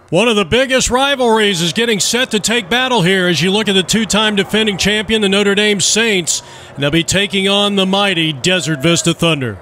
One of the biggest rivalries is getting set to take battle here as you look at the two-time defending champion, the Notre Dame Saints, and they'll be taking on the mighty Desert Vista Thunder.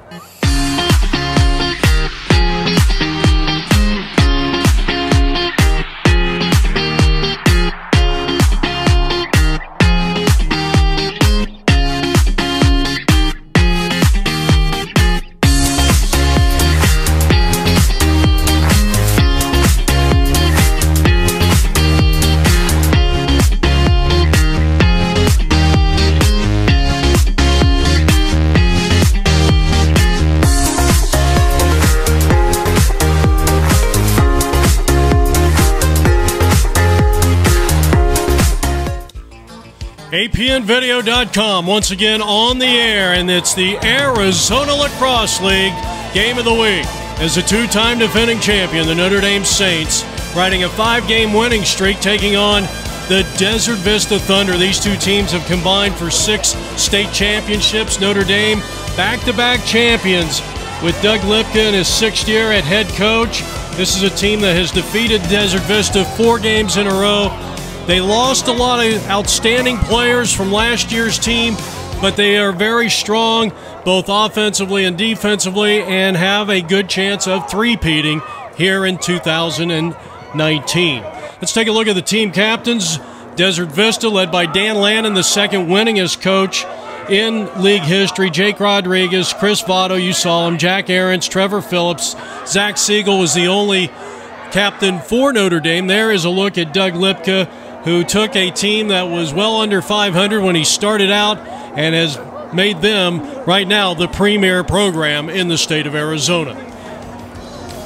APNvideo.com once again on the air, and it's the Arizona Lacrosse League Game of the Week as the two-time defending champion, the Notre Dame Saints, riding a 5-game winning streak, taking on the Desert Vista Thunder. These two teams have combined for 6 state championships. Notre Dame back-to-back champions with Doug Lipka in his 6th year at head coach. This is a team that has defeated Desert Vista 4 games in a row. They lost a lot of outstanding players from last year's team, but they are very strong both offensively and defensively and have a good chance of three-peating here in 2019. Let's take a look at the team captains. Desert Vista, led by Dan Lannon, the second winningest coach in league history. Jake Rodriguez, Chris Votto, you saw him, Jack Aarons, Trevor Phillips. Zach Siegel was the only captain for Notre Dame. There is a look at Doug Lipka, who took a team that was well under 500 when he started out and has made them, right now, the premier program in the state of Arizona.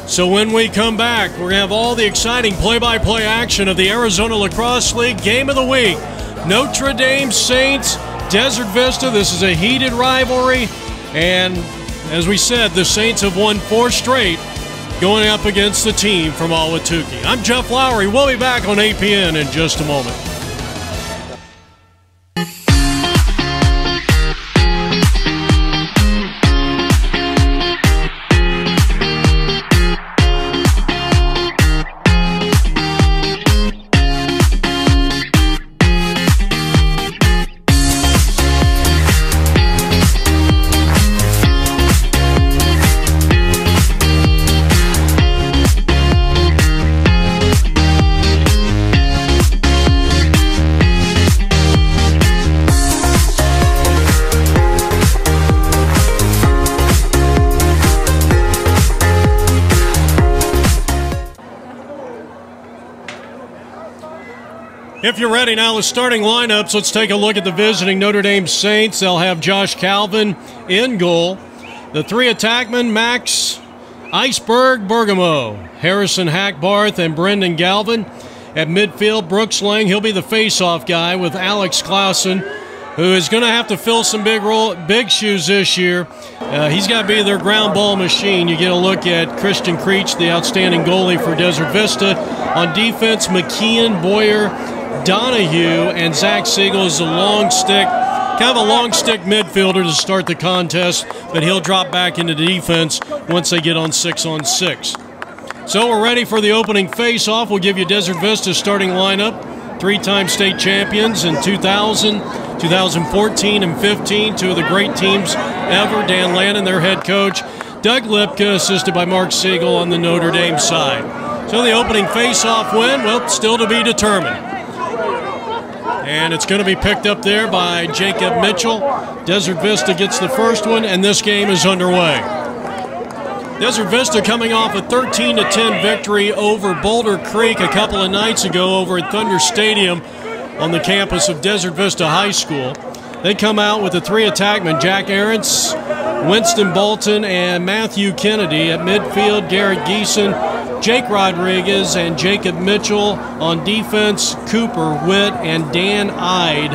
So when we come back, we're going to have all the exciting play-by-play action of the Arizona Lacrosse League Game of the Week. Notre Dame Saints, Desert Vista. This is a heated rivalry, and as we said, the Saints have won 4 straight, going up against the team from Ahwatukee. I'm Jeff Lowry. We'll be back on APN in just a moment. If you're ready now, the starting lineups. Let's take a look at the visiting Notre Dame Saints. They'll have Josh Calvin in goal. The 3 attackmen, Max Iceberg Bergamo, Harrison Hackbarth, and Brendan Galvin. At midfield, Brooks Lang. He'll be the face-off guy with Alex Clausen, who is going to have to fill some big shoes this year. He's got to be their ground ball machine. You get a look at Christian Creech, the outstanding goalie for Desert Vista. On defense, McKeon, Boyer, Donahue, and Zach Siegel is a long stick, kind of a long stick midfielder to start the contest, but he'll drop back into the defense once they get on 6-on-6. So we're ready for the opening face-off. We'll give you Desert Vista's starting lineup. 3-time state champions in 2000, 2014, and 15. 2 of the great teams ever. Dan Lannon, their head coach. Doug Lipka, assisted by Mark Siegel on the Notre Dame side. So the opening face-off win, well, still to be determined. And it's going to be picked up there by Jacob Mitchell. Desert Vista gets the first one, and this game is underway. Desert Vista coming off a 13-10 victory over Boulder Creek a couple of nights ago over at Thunder Stadium on the campus of Desert Vista High School. They come out with the 3 attackmen, Jack Aarons, Winston Bolton, and Matthew Kennedy. At midfield, Garrett Geeson, Jake Rodriguez, and Jacob Mitchell. On defense, Cooper Witt and Dan Ide.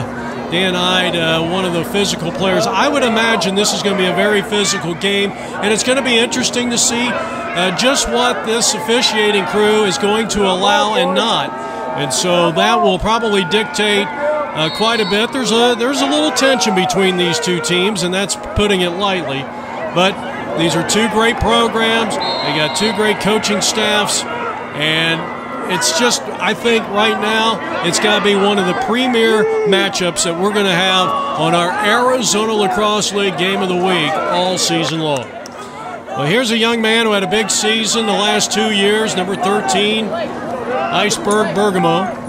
Dan Ide, one of the physical players. I would imagine this is going to be a very physical game, and it's going to be interesting to see just what this officiating crew is going to allow and not. And so that will probably dictate quite a bit. There's a little tension between these two teams, and that's putting it lightly. But these are 2 great programs. They got 2 great coaching staffs, and it's just, I think right now, it's got to be one of the premier matchups that we're going to have on our Arizona Lacrosse League Game of the Week all season long. Well, here's a young man who had a big season the last 2 years, number 13, Iceberg Bergamo.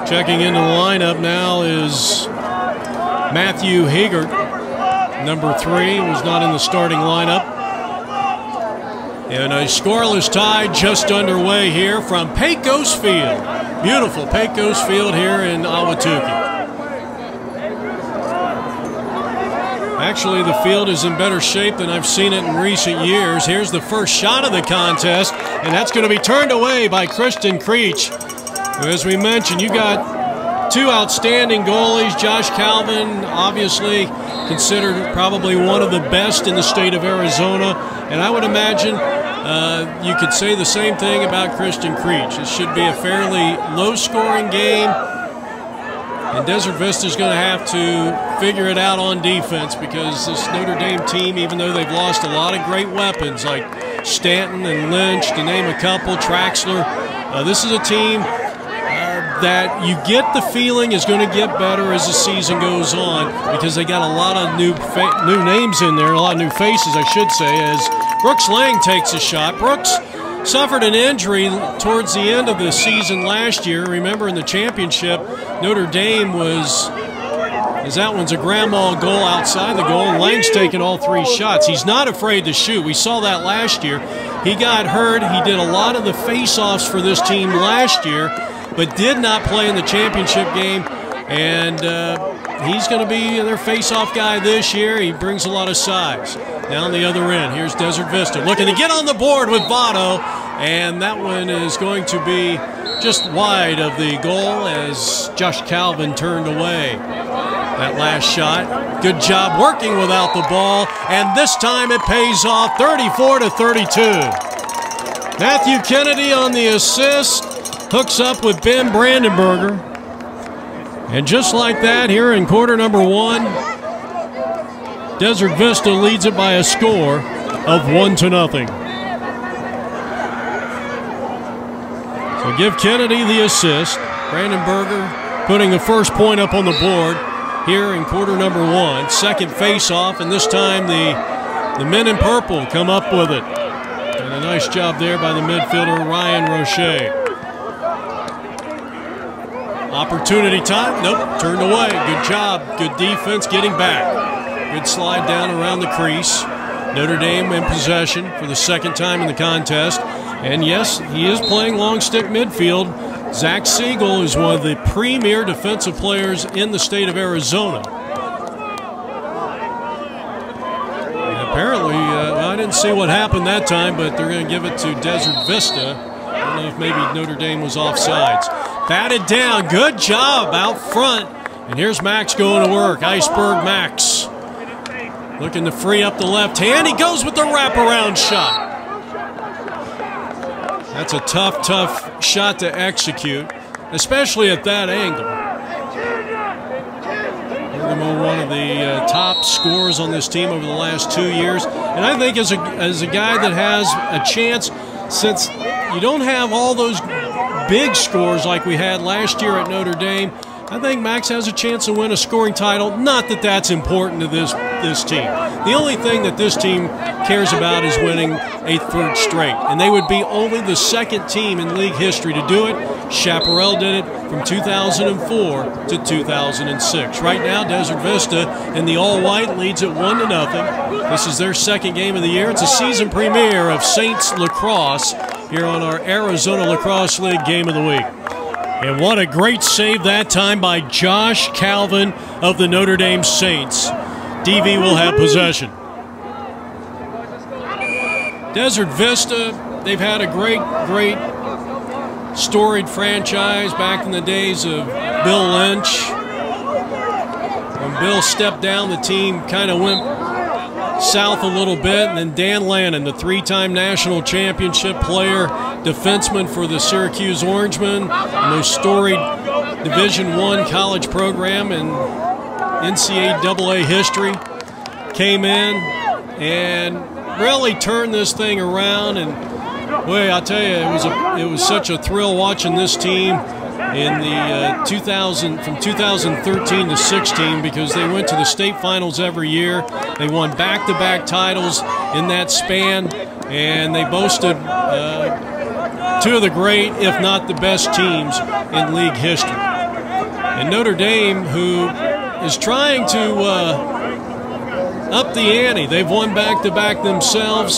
Checking into the lineup now is Matthew Hagert, number 3, was not in the starting lineup. And a scoreless tie just underway here from Pecos Field. Beautiful Pecos Field here in Ahwatukee. Actually, the field is in better shape than I've seen it in recent years. Here's the first shot of the contest, and that's going to be turned away by Christian Creech. As we mentioned, you got 2 outstanding goalies. Josh Calvin, obviously considered probably one of the best in the state of Arizona, and I would imagine you could say the same thing about Christian Creech. It should be a fairly low-scoring game. And Desert Vista is going to have to figure it out on defense because this Notre Dame team, even though they've lost a lot of great weapons like Stanton and Lynch, to name a couple, Traxler, this is a team that you get the feeling is going to get better as the season goes on because they got a lot of new names in there, a lot of new faces, I should say, as Brooks Lang takes a shot. Brooks suffered an injury towards the end of the season last year. Remember, in the championship, Notre Dame that one's a ground ball goal outside the goal, and Lang's taking all 3 shots. He's not afraid to shoot. We saw that last year. He got hurt. He did a lot of the face-offs for this team last year, but did not play in the championship game, and he's going to be their face-off guy this year. He brings a lot of size. Down the other end, here's Desert Vista looking to get on the board with Votto, and that one is going to be just wide of the goal as Josh Calvin turned away that last shot. Good job working without the ball, and this time it pays off, 34-32. Matthew Kennedy on the assist, hooks up with Ben Brandenburger, and just like that, here in quarter number 1, Desert Vista leads it by a score of 1-0. So give Kennedy the assist. Brandenburger putting the first point up on the board here in quarter number 1. Second face-off, and this time the men in purple come up with it. And a nice job there by the midfielder Ryan Roche. Opportunity time. Nope, turned away. Good job. Good defense getting back. Good slide down around the crease. Notre Dame in possession for the second time in the contest. And yes, he is playing long stick midfield. Zach Siegel is one of the premier defensive players in the state of Arizona. And apparently, I didn't see what happened that time, but they're going to give it to Desert Vista. I don't know if maybe Notre Dame was offsides. Batted down. Good job out front. And here's Max going to work. Iceberg Max. Looking to free up the left hand. He goes with the wraparound shot. That's a tough shot to execute, especially at that angle. Bergamo, one of the top scorers on this team over the last 2 years. And I think as a guy that has a chance, since you don't have all those big scores like we had last year at Notre Dame, I think Max has a chance to win a scoring title. Not that that's important to this team. The only thing that this team cares about is winning a 3rd straight. And they would be only the 2nd team in league history to do it. Chaparral did it from 2004 to 2006. Right now, Desert Vista in the all-white leads at 1-0. This is their 2nd game of the year. It's a season premiere of Saints Lacrosse here on our Arizona Lacrosse League Game of the Week. And what a great save that time by Josh Calvin of the Notre Dame Saints. DV will have possession. Desert Vista, they've had a great storied franchise back in the days of Bill Lynch. When Bill stepped down, the team kind of went south a little bit, and then Dan Lannon, the 3-time national championship player, defenseman for the Syracuse Orangemen, the most storied Division I college program in NCAA history, came in and really turned this thing around. And boy, I tell you, it was such a thrill watching this team in the 2013 to 16, because they went to the state finals every year. They won back-to-back titles in that span, and they boasted two of the great, if not the best teams in league history. And Notre Dame, who is trying to up the ante. They've won back-to-back themselves.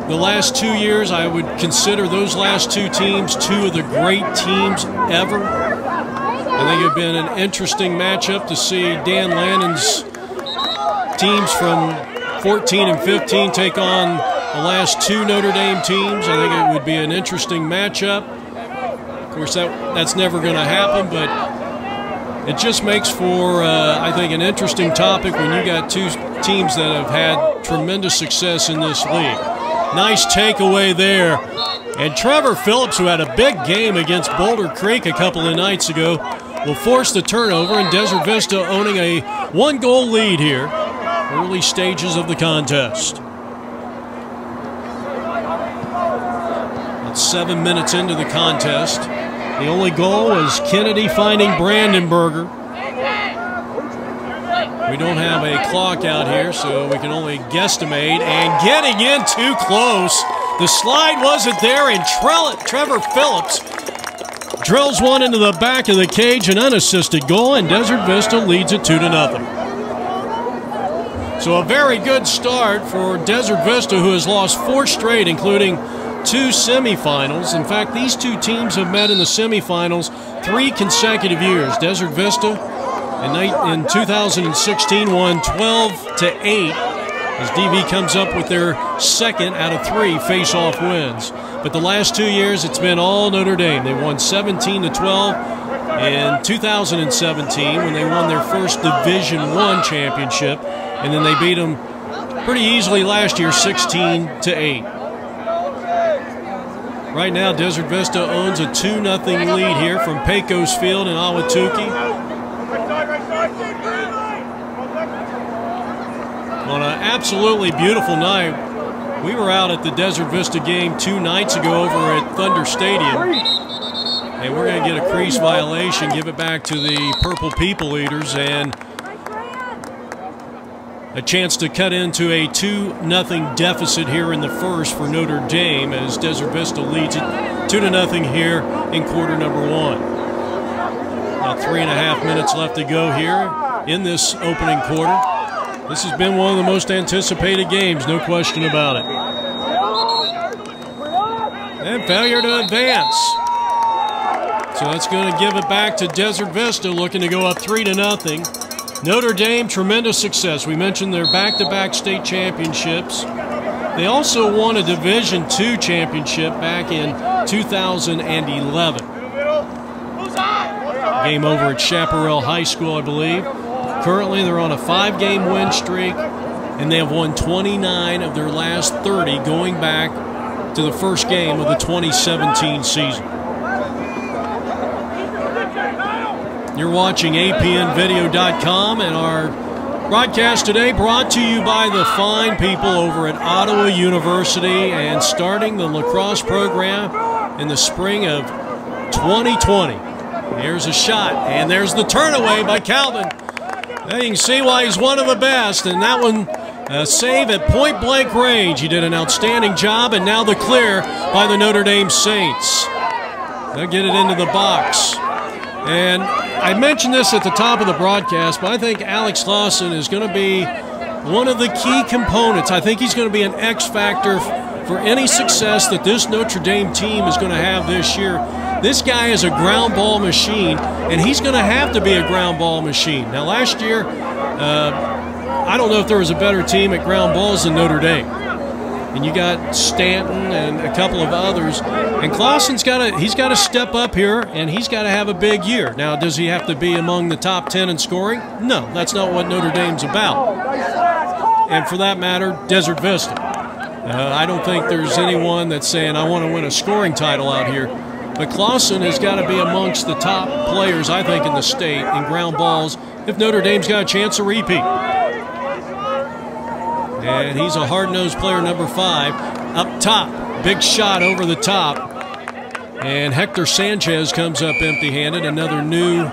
The last 2 years, I would consider those last two teams two of the great teams ever. I think it would have been an interesting matchup to see Dan Lannon's teams from 14 and 15 take on the last two Notre Dame teams. I think it would be an interesting matchup. Of course, that's never going to happen, but it just makes for, I think, an interesting topic when you got two teams that have had tremendous success in this league. Nice takeaway there. And Trevor Phillips, who had a big game against Boulder Creek a couple of nights ago, will force the turnover, and Desert Vista owning a one-goal lead here. Early stages of the contest. About 7 minutes into the contest. The only goal was Kennedy finding Brandenburger. We don't have a clock out here, so we can only guesstimate. And getting in too close. The slide wasn't there, and Trevor Phillips drills one into the back of the cage, an unassisted goal, and Desert Vista leads it 2-0. So a very good start for Desert Vista, who has lost 4 straight, including 2 semifinals. In fact, these two teams have met in the semifinals 3 consecutive years. Desert Vista in 2016 won 12-8 as DV comes up with their second out of 3 face-off wins. But the last 2 years, it's been all Notre Dame. They won 17-12 in 2017 when they won their first Division I championship, and then they beat them pretty easily last year, 16-8. Right now, Desert Vista owns a 2-0 lead here from Pecos Field in Ahwatukee. On an absolutely beautiful night, we were out at the Desert Vista game 2 nights ago over at Thunder Stadium, and we're going to get a crease violation, give it back to the Purple People Eaters, and a chance to cut into a 2-0 deficit here in the first for Notre Dame as Desert Vista leads it 2-0 here in quarter number 1. About 3.5 minutes left to go here in this opening quarter. This has been one of the most anticipated games, no question about it. And failure to advance. So that's going to give it back to Desert Vista, looking to go up 3-0. Notre Dame, tremendous success. We mentioned their back-to-back state championships. They also won a Division II championship back in 2011. Game over at Chaparral High School, I believe. Currently, they're on a 5-game win streak, and they have won 29 of their last 30 going back to the first game of the 2017 season. You're watching APNvideo.com, and our broadcast today brought to you by the fine people over at Ottawa University and starting the lacrosse program in the spring of 2020. Here's a shot, and there's the turnaway by Calvin. Now you can see why he's one of the best, and that one save at point-blank range. He did an outstanding job, and now the clear by the Notre Dame Saints. They'll get it into the box. And I mentioned this at the top of the broadcast, but I think Alex Lawson is going to be one of the key components. I think he's going to be an X factor for any success that this Notre Dame team is going to have this year. This guy is a ground ball machine, and he's going to have to be a ground ball machine. Now, last year, I don't know if there was a better team at ground balls than Notre Dame. And you got Stanton and a couple of others. And Clausen's he's got to step up here, and he's got to have a big year. Now, does he have to be among the top 10 in scoring? No, that's not what Notre Dame's about. And for that matter, Desert Vista. I don't think there's anyone that's saying, I want to win a scoring title out here. But Clausen has got to be amongst the top players, I think, in the state in ground balls if Notre Dame's got a chance to repeat. And he's a hard-nosed player, number 5. Up top, big shot over the top. And Hector Sanchez comes up empty-handed, another new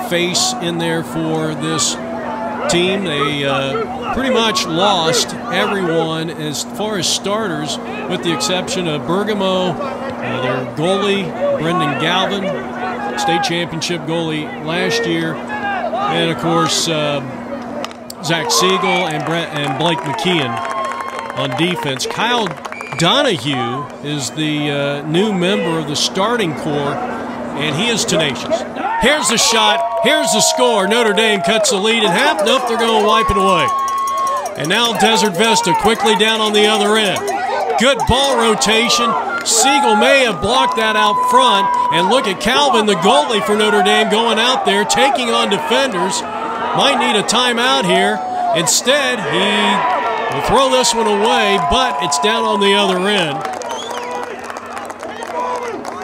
face in there for this team. They pretty much lost everyone as far as starters, with the exception of Bergamo, their goalie, Brendan Galvin, state championship goalie last year, and of course Zach Siegel and Blake McKeon on defense. Kyle Donahue is the new member of the starting core, and he is tenacious. Here's the shot. Here's the score. Notre Dame cuts the lead in half. Nope, they're going to wipe it away. And now Desert Vista quickly down on the other end. Good ball rotation. Siegel may have blocked that out front. And look at Calvin, the goalie for Notre Dame, going out there, taking on defenders. Might need a timeout here. Instead, he will throw this one away, but it's down on the other end.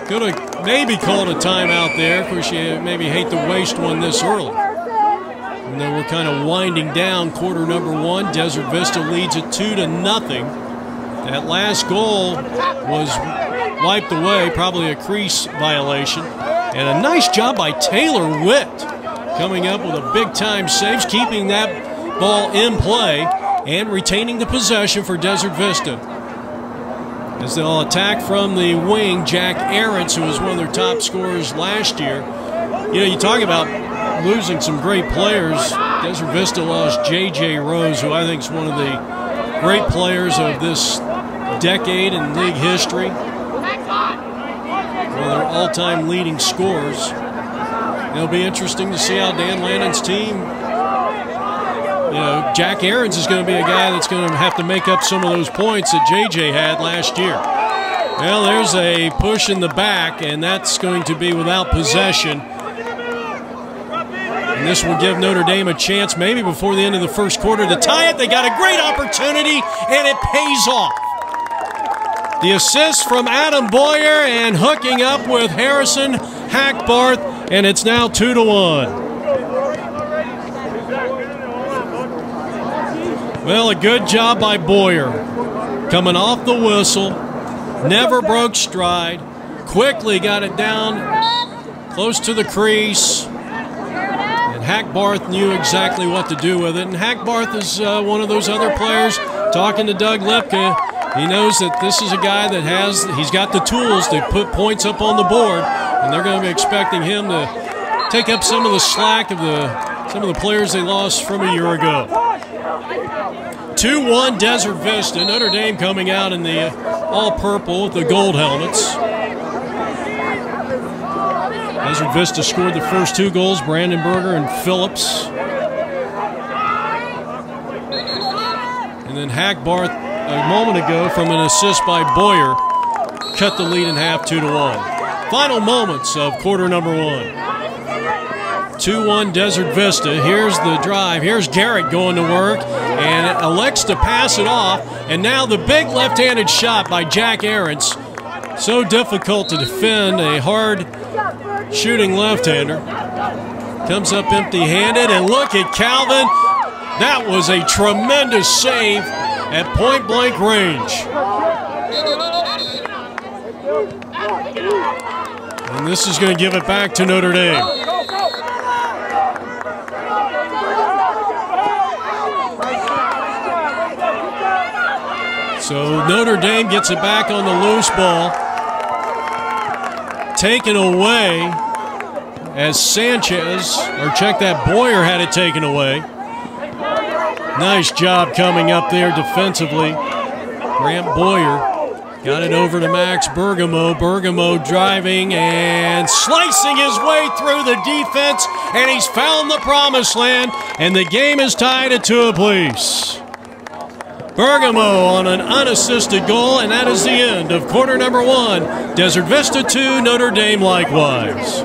Could have maybe called a timeout there. Of course, you maybe hate to waste one this early. And then we're kind of winding down quarter number 1. Desert Vista leads it 2-0. That last goal was wiped away, probably a crease violation. And a nice job by Taylor Witt coming up with a big-time save, keeping that ball in play and retaining the possession for Desert Vista. As they'll attack from the wing, Jack Aarons, who was one of their top scorers last year. You know, you talk about losing some great players. Desert Vista lost J.J. Rose, who I think is one of the great players of this decade in league history. One of their all-time leading scorers. It'll be interesting to see how Dan Lannon's team, you know, Jack Aarons is going to be a guy that's going to have to make up some of those points that J.J. had last year. Well, there's a push in the back, and that's going to be without possession. And this will give Notre Dame a chance, maybe before the end of the first quarter, to tie it. They got a great opportunity, and it pays off. The assist from Adam Boyer and hooking up with Harrison Hackbarth, and it's now 2-1. Well, a good job by Boyer. Coming off the whistle, never broke stride, quickly got it down close to the crease, and Hackbarth knew exactly what to do with it. And Hackbarth is one of those other players, talking to Doug Lepke, he knows that this is a guy that he's got the tools to put points up on the board, and they're going to be expecting him to take up some of the slack of some of the players they lost from a year ago. 2-1 Desert Vista. Notre Dame coming out in the all-purple with the gold helmets. Desert Vista scored the first 2 goals, Brandenburger and Phillips. And then Hackbarth, a moment ago, from an assist by Boyer, cut the lead in half 2-1. Final moments of quarter number 1. 2-1 Desert Vista. Here's the drive. Here's Garrett going to work and elects to pass it off. And now the big left-handed shot by Jack Aarons. So difficult to defend, a hard shooting left-hander. Comes up empty-handed, and look at Calvin. That was a tremendous save at point-blank range. And this is going to give it back to Notre Dame. So Notre Dame gets it back on the loose ball. Taken away as Sanchez, or check that, Boyer had it taken away. Nice job coming up there defensively. Grant Boyer got it over to Max Bergamo. Bergamo driving and slicing his way through the defense, and he's found the promised land, and the game is tied at 2 apiece. Bergamo on an unassisted goal, and that is the end of quarter number 1. Desert Vista 2, Notre Dame likewise.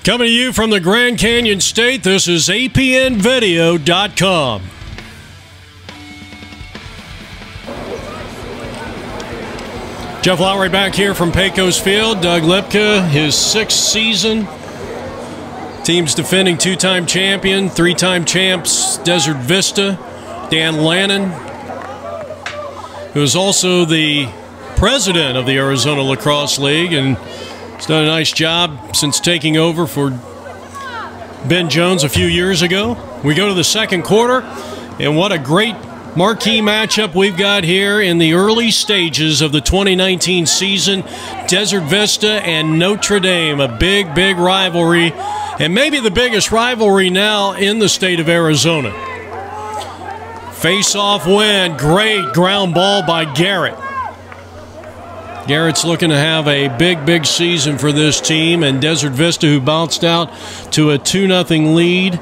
Coming to you from the Grand Canyon State, this is APNvideo.com. Jeff Lowry back here from Pecos Field. Doug Lipka, his 6th season. Team's defending 2-time champion, 3-time champs, Desert Vista. Dan Lannon, who is also the president of the Arizona Lacrosse League, and he's done a nice job since taking over for Ben Jones a few years ago. We go to the second quarter, and what a great marquee matchup we've got here in the early stages of the 2019 season. Desert Vista and Notre Dame, a big, big rivalry, and maybe the biggest rivalry now in the state of Arizona. Face-off win, great ground ball by Garrett. Garrett's looking to have a big, big season for this team, and Desert Vista, who bounced out to a 2-0 lead.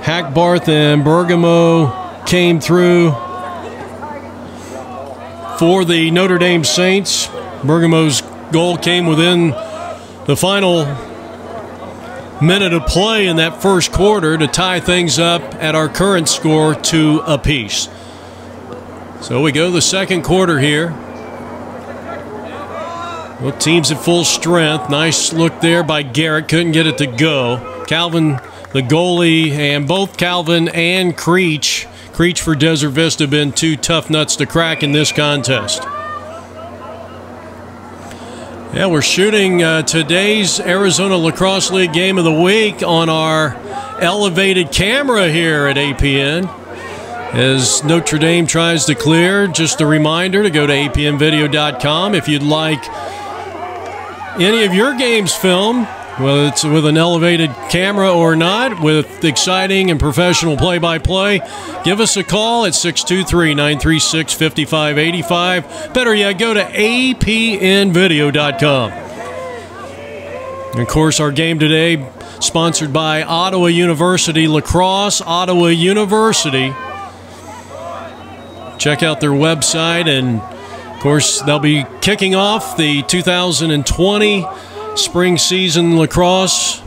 Hackbarth and Bergamo came through for the Notre Dame Saints. Bergamo's goal came within the final minute of play in that first quarter to tie things up at our current score 2 apiece. So we go to the second quarter here. Both teams at full strength. Nice look there by Garrett. Couldn't get it to go. Calvin, the goalie, and both Calvin and Creech for Desert Vista have been 2 tough nuts to crack in this contest. Yeah, we're shooting today's Arizona Lacrosse League Game of the Week on our elevated camera here at APN. As Notre Dame tries to clear, just a reminder to go to apnvideo.com if you'd like any of your games filmed, whether it's with an elevated camera or not, with exciting and professional play-by-play. Give us a call at 623-936-5585. Better yet, go to apnvideo.com. And of course, our game today sponsored by Ottawa University Lacrosse. Ottawa University. Check out their website, and of course, they'll be kicking off the 2020 spring season lacrosse,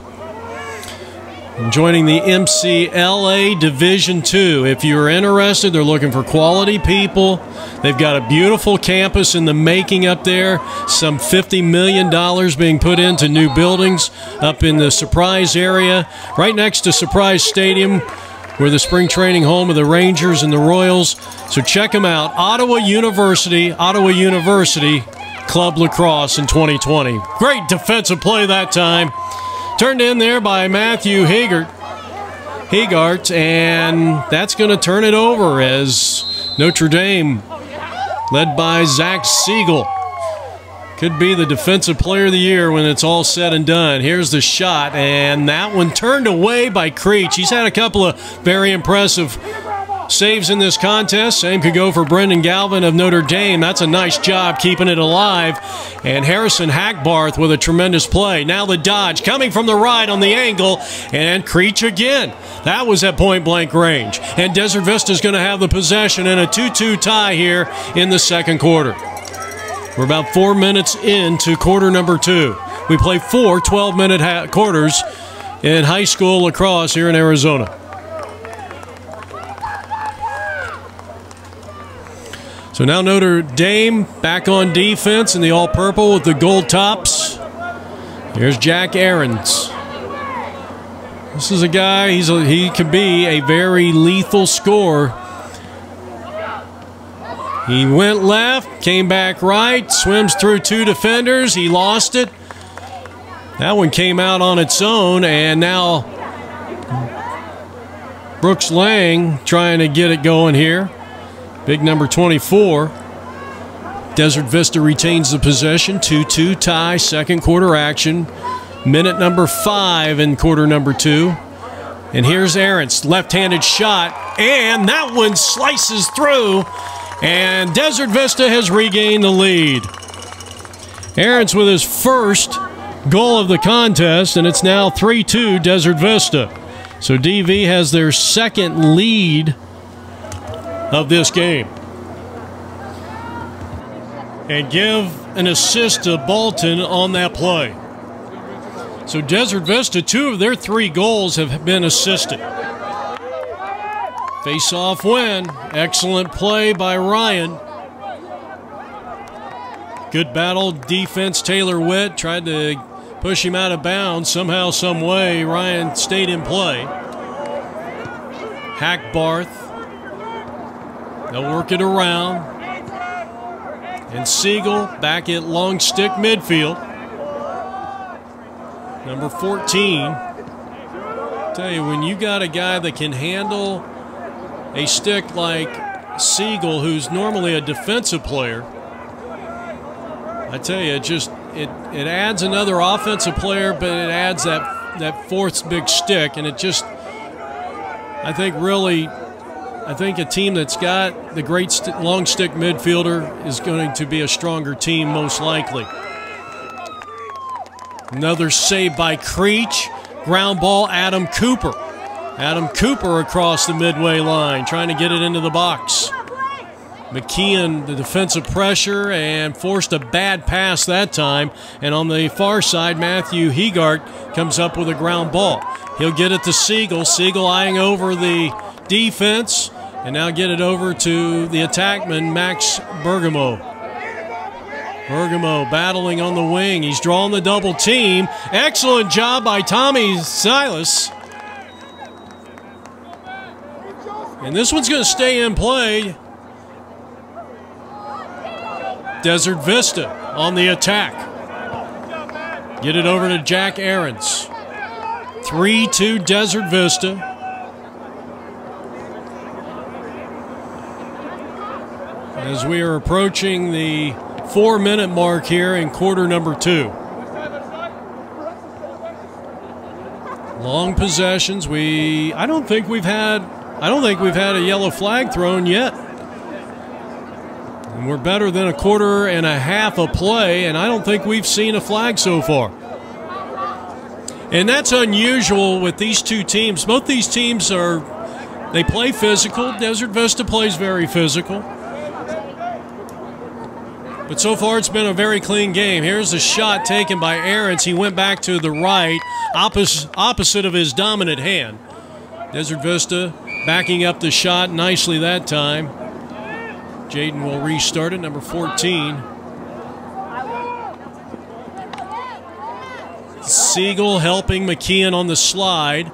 joining the MCLA Division II. If you're interested, they're looking for quality people. They've got a beautiful campus in the making up there. Some $50 million being put into new buildings up in the Surprise area, right next to Surprise Stadium, where the spring training home of the Rangers and the Royals. So check them out. Ottawa University Club Lacrosse in 2020. Great defensive play that time. Turned in there by Matthew Hegart, and that's going to turn it over as Notre Dame, led by Zach Siegel, could be the defensive player of the year when it's all said and done. Here's the shot, and that one turned away by Creech. He's had a couple of very impressive saves in this contest. Same could go for Brendan Galvin of Notre Dame. That's a nice job keeping it alive. And Harrison Hackbarth with a tremendous play. Now the dodge coming from the right on the angle, and Creech again. That was at point-blank range. And Desert Vista is going to have the possession in a 2-2 tie here in the second quarter. We're about 4 minutes into quarter number 2. We play 4 12-minute quarters in high school lacrosse here in Arizona. So now Notre Dame back on defense in the all-purple with the gold tops. Here's Jack Ahrens. This is a guy, he can be a very lethal scorer. He went left, came back right, swims through 2 defenders. He lost it. That one came out on its own, and now Brooks Lang trying to get it going here. Big number 24. Desert Vista retains the possession. 2-2 tie, second quarter action. Minute number 5 in quarter number 2. And here's Ahrens, left-handed shot, and that one slices through. And Desert Vista has regained the lead. Ahrens with his first goal of the contest, and it's now 3-2 Desert Vista. So DV has their second lead of this game. And give an assist to Bolton on that play. So Desert Vista, 2 of their 3 goals have been assisted. Face-off win. Excellent play by Ryan. Good battle defense. Taylor Witt tried to push him out of bounds. Somehow, some way, Ryan stayed in play. Hackbarth. They'll work it around. And Siegel back at long stick midfield. Number 14. Tell you, when you got a guy that can handle a stick like Siegel, who's normally a defensive player, I tell you, it adds another offensive player, but it adds that 4th big stick, and it just, I think a team that's got the great long stick midfielder is going to be a stronger team, most likely. Another save by Creech. Ground ball, Adam Cooper. Adam Cooper across the midway line, trying to get it into the box. McKeon, the defensive pressure, and forced a bad pass that time. And on the far side, Matthew Hegart comes up with a ground ball. He'll get it to Siegel. Siegel eyeing over the defense, and now get it over to the attackman, Max Bergamo. Bergamo battling on the wing. He's drawing the double team. Excellent job by Tommy Silas. And this one's going to stay in play. Desert Vista on the attack. Get it over to Jack Ahrens. 3-2 Desert Vista. As we are approaching the 4-minute mark here in quarter number 2. Long possessions. I don't think we've had a yellow flag thrown yet. And we're better than a quarter and a half of play, and I don't think we've seen a flag so far. And that's unusual with these 2 teams. Both these teams they play physical. Desert Vista plays very physical. But so far it's been a very clean game. Here's a shot taken by Ahrens. He went back to the right, opposite of his dominant hand. Desert Vista backing up the shot nicely that time. Jaden will restart it, number 14. Siegel helping McKeon on the slide.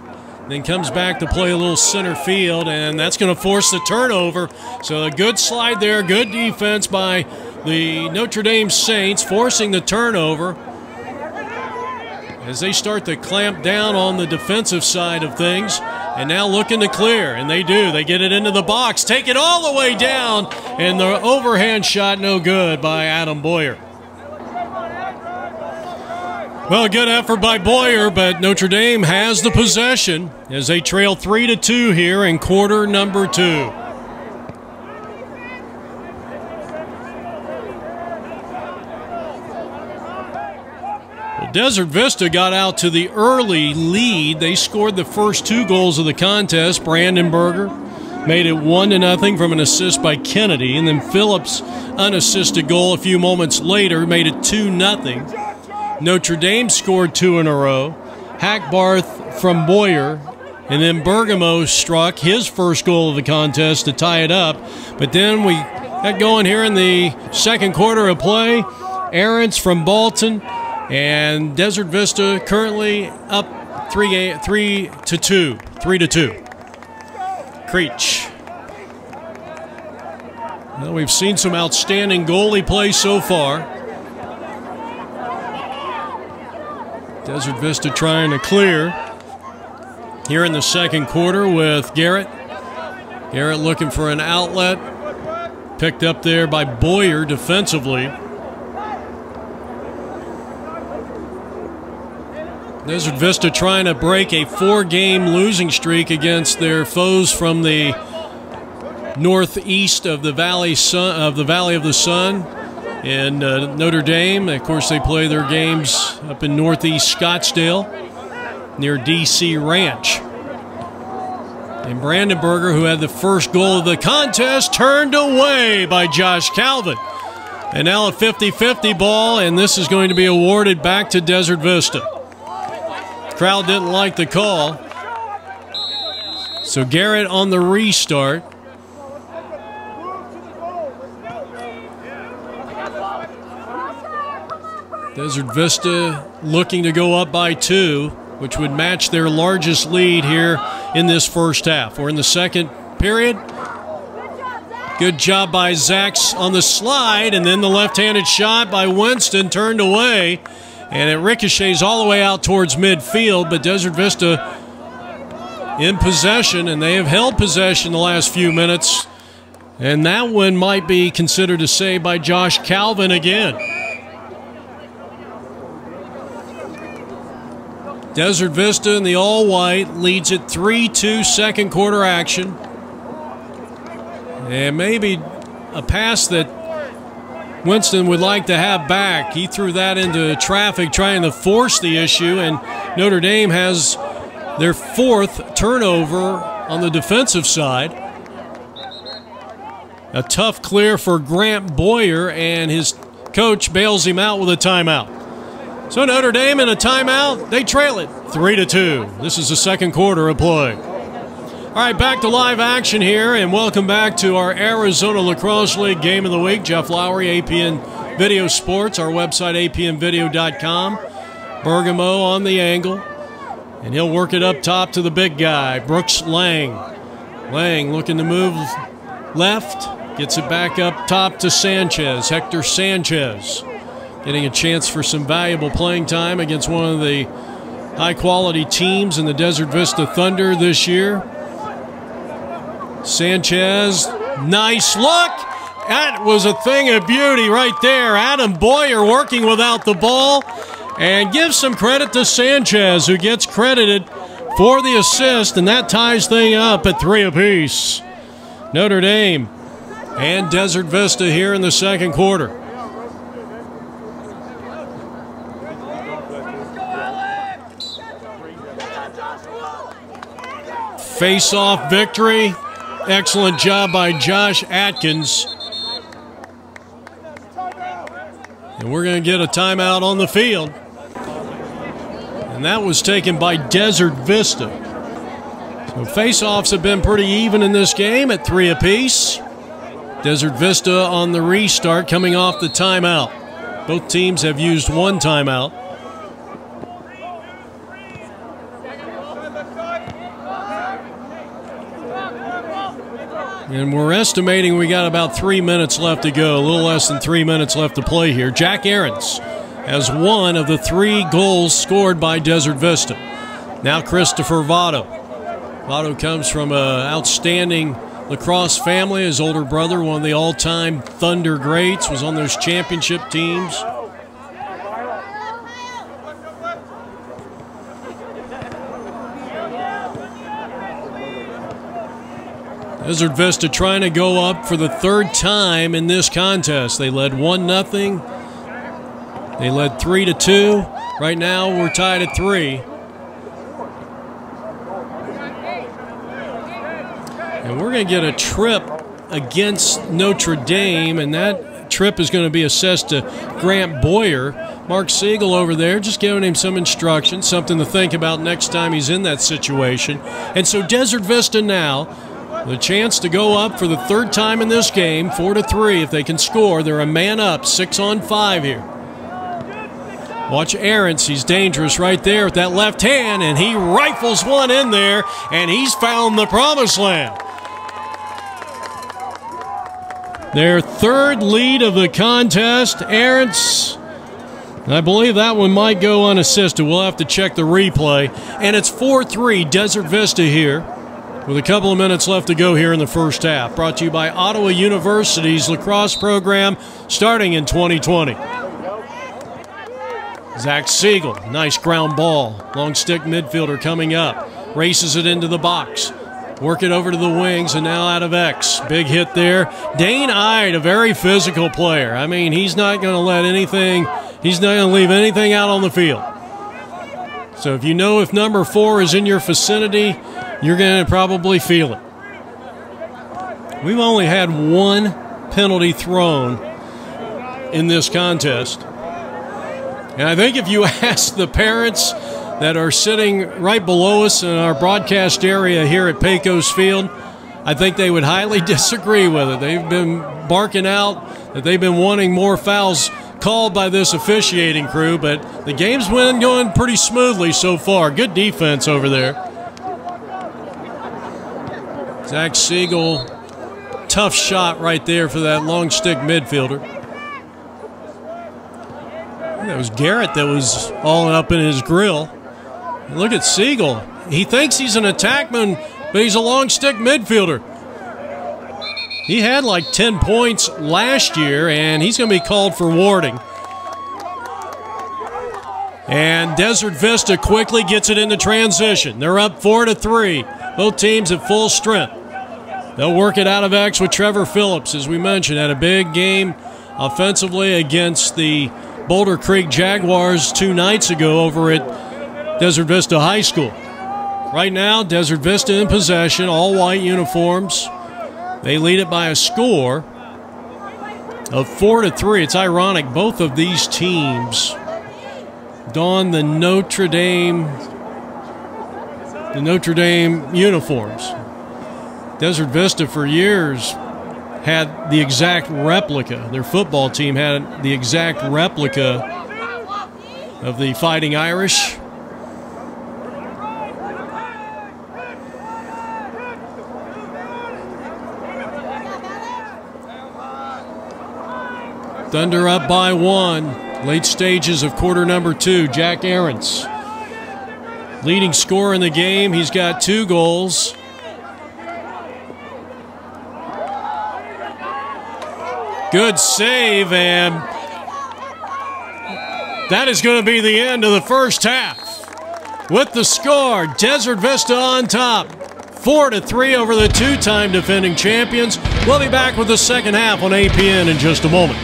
Then comes back to play a little center field, and that's going to force the turnover. So a good slide there, good defense by the Notre Dame Saints, forcing the turnover as they start to clamp down on the defensive side of things. And now looking to clear, and they do. They get it into the box, take it all the way down, and the overhand shot no good by Adam Boyer. Well, a good effort by Boyer, but Notre Dame has the possession as they trail 3-2 here in quarter number 2. Desert Vista got out to the early lead. They scored the first 2 goals of the contest. Brandenburger made it 1-0 from an assist by Kennedy, and then Phillips' unassisted goal a few moments later made it 2-0. Notre Dame scored 2 in a row. Hackbarth from Boyer, and then Bergamo struck his first goal of the contest to tie it up. But then we got going here in the second quarter of play. Ahrens from Bolton. And Desert Vista currently up 3-2. Creech. Well, we've seen some outstanding goalie play so far. Desert Vista trying to clear here in the second quarter with Garrett. Garrett looking for an outlet. Picked up there by Boyer defensively. Desert Vista trying to break a 4-game losing streak against their foes from the northeast of the Valley of the Sun in Notre Dame. Of course, they play their games up in northeast Scottsdale near DC Ranch. And Brandenburger, who had the first goal of the contest, turned away by Josh Calvin. And now a 50-50 ball, and this is going to be awarded back to Desert Vista. Crowd didn't like the call. So Garrett on the restart. Desert Vista looking to go up by 2, which would match their largest lead here in this first half. We're in the second period. Good job by Zachs on the slide, and then the left-handed shot by Winston turned away, and it ricochets all the way out towards midfield, but Desert Vista in possession, and they have held possession the last few minutes, and that one might be considered a save by Josh Calvin again. Desert Vista in the all-white leads it 3-2 second quarter action. And maybe a pass that Winston would like to have back. He threw that into traffic trying to force the issue, and Notre Dame has their 4th turnover on the defensive side. A tough clear for Grant Boyer, and his coach bails him out with a timeout. So Notre Dame in a timeout, they trail it 3-2. This is the second quarter of play. All right, back to live action here, and welcome back to our Arizona Lacrosse League Game of the Week. Jeff Lowry, APN Video Sports, our website, apnvideo.com. Bergamo on the angle, and he'll work it up top to the big guy, Brooks Lang. Lang looking to move left, gets it back up top to Sanchez, Hector Sanchez. Getting a chance for some valuable playing time against one of the high-quality teams in the Desert Vista Thunder this year. Sanchez, nice look. That was a thing of beauty right there. Adam Boyer working without the ball. And give some credit to Sanchez, who gets credited for the assist, and that ties things up at 3 apiece. Notre Dame and Desert Vista here in the second quarter. Face-off victory. Excellent job by Josh Atkins. And we're going to get a timeout on the field. And that was taken by Desert Vista. So face-offs have been pretty even in this game at 3 apiece. Desert Vista on the restart coming off the timeout. Both teams have used 1 timeout. And we're estimating we got about 3 minutes left to go, a little less than 3 minutes left to play here. Jack Aarons has 1 of the 3 goals scored by Desert Vista. Now Christopher Votto. Votto comes from an outstanding lacrosse family. His older brother, one of the all-time Thunder greats, was on those championship teams. Desert Vista trying to go up for the 3rd time in this contest. They led 1-0. They led 3-2. Right now we're tied at 3. And we're going to get a trip against Notre Dame, and that trip is going to be assessed to Grant Boyer. Mark Siegel over there just giving him some instructions, something to think about next time he's in that situation. And so Desert Vista now, the chance to go up for the 3rd time in this game, 4-3. If they can score, they're a man up, 6-on-5 here. Watch Aarons. He's dangerous right there with that left hand, and he rifles one in there, and he's found the promised land. Their 3rd lead of the contest. Aarons, I believe that one might go unassisted. We'll have to check the replay. And it's 4-3 Desert Vista here, with a couple of minutes left to go here in the first half. Brought to you by Ottawa University's lacrosse program starting in 2020. Zach Siegel, nice ground ball. Long stick midfielder coming up. Races it into the box. Work it over to the wings, and now out of X. Big hit there. Dane Ide, a very physical player. I mean, he's not going to let anything, he's not going to leave anything out on the field. So if you know if number 4 is in your vicinity, you're going to probably feel it. We've only had 1 penalty thrown in this contest. And I think if you ask the parents that are sitting right below us in our broadcast area here at Pecos Field, I think they would highly disagree with it. They've been barking out that they've been wanting more fouls called by this officiating crew, but the game's been going pretty smoothly so far. Good defense over there. Zach Siegel, tough shot right there for that long stick midfielder. That was Garrett that was all up in his grill. Look at Siegel. He thinks he's an attackman, but he's a long stick midfielder. He had like 10 points last year, and he's going to be called for warding. And Desert Vista quickly gets it into transition. They're up 4-3. Both teams at full strength. They'll work it out of X with Trevor Phillips, as we mentioned. Had a big game offensively against the Boulder Creek Jaguars 2 nights ago over at Desert Vista High School. Right now, Desert Vista in possession, all white uniforms. They lead it by a score of 4-3. It's ironic, both of these teams don the Notre Dame uniforms. Desert Vista for years had the exact replica. Their football team had the exact replica of the Fighting Irish. Thunder up by 1. Late stages of quarter number 2. Jack Aarons, leading scorer in the game. He's got 2 goals. Good save, and that is going to be the end of the first half. With the score, Desert Vista on top. 4-3 over the 2-time defending champions. We'll be back with the second half on APN in just a moment.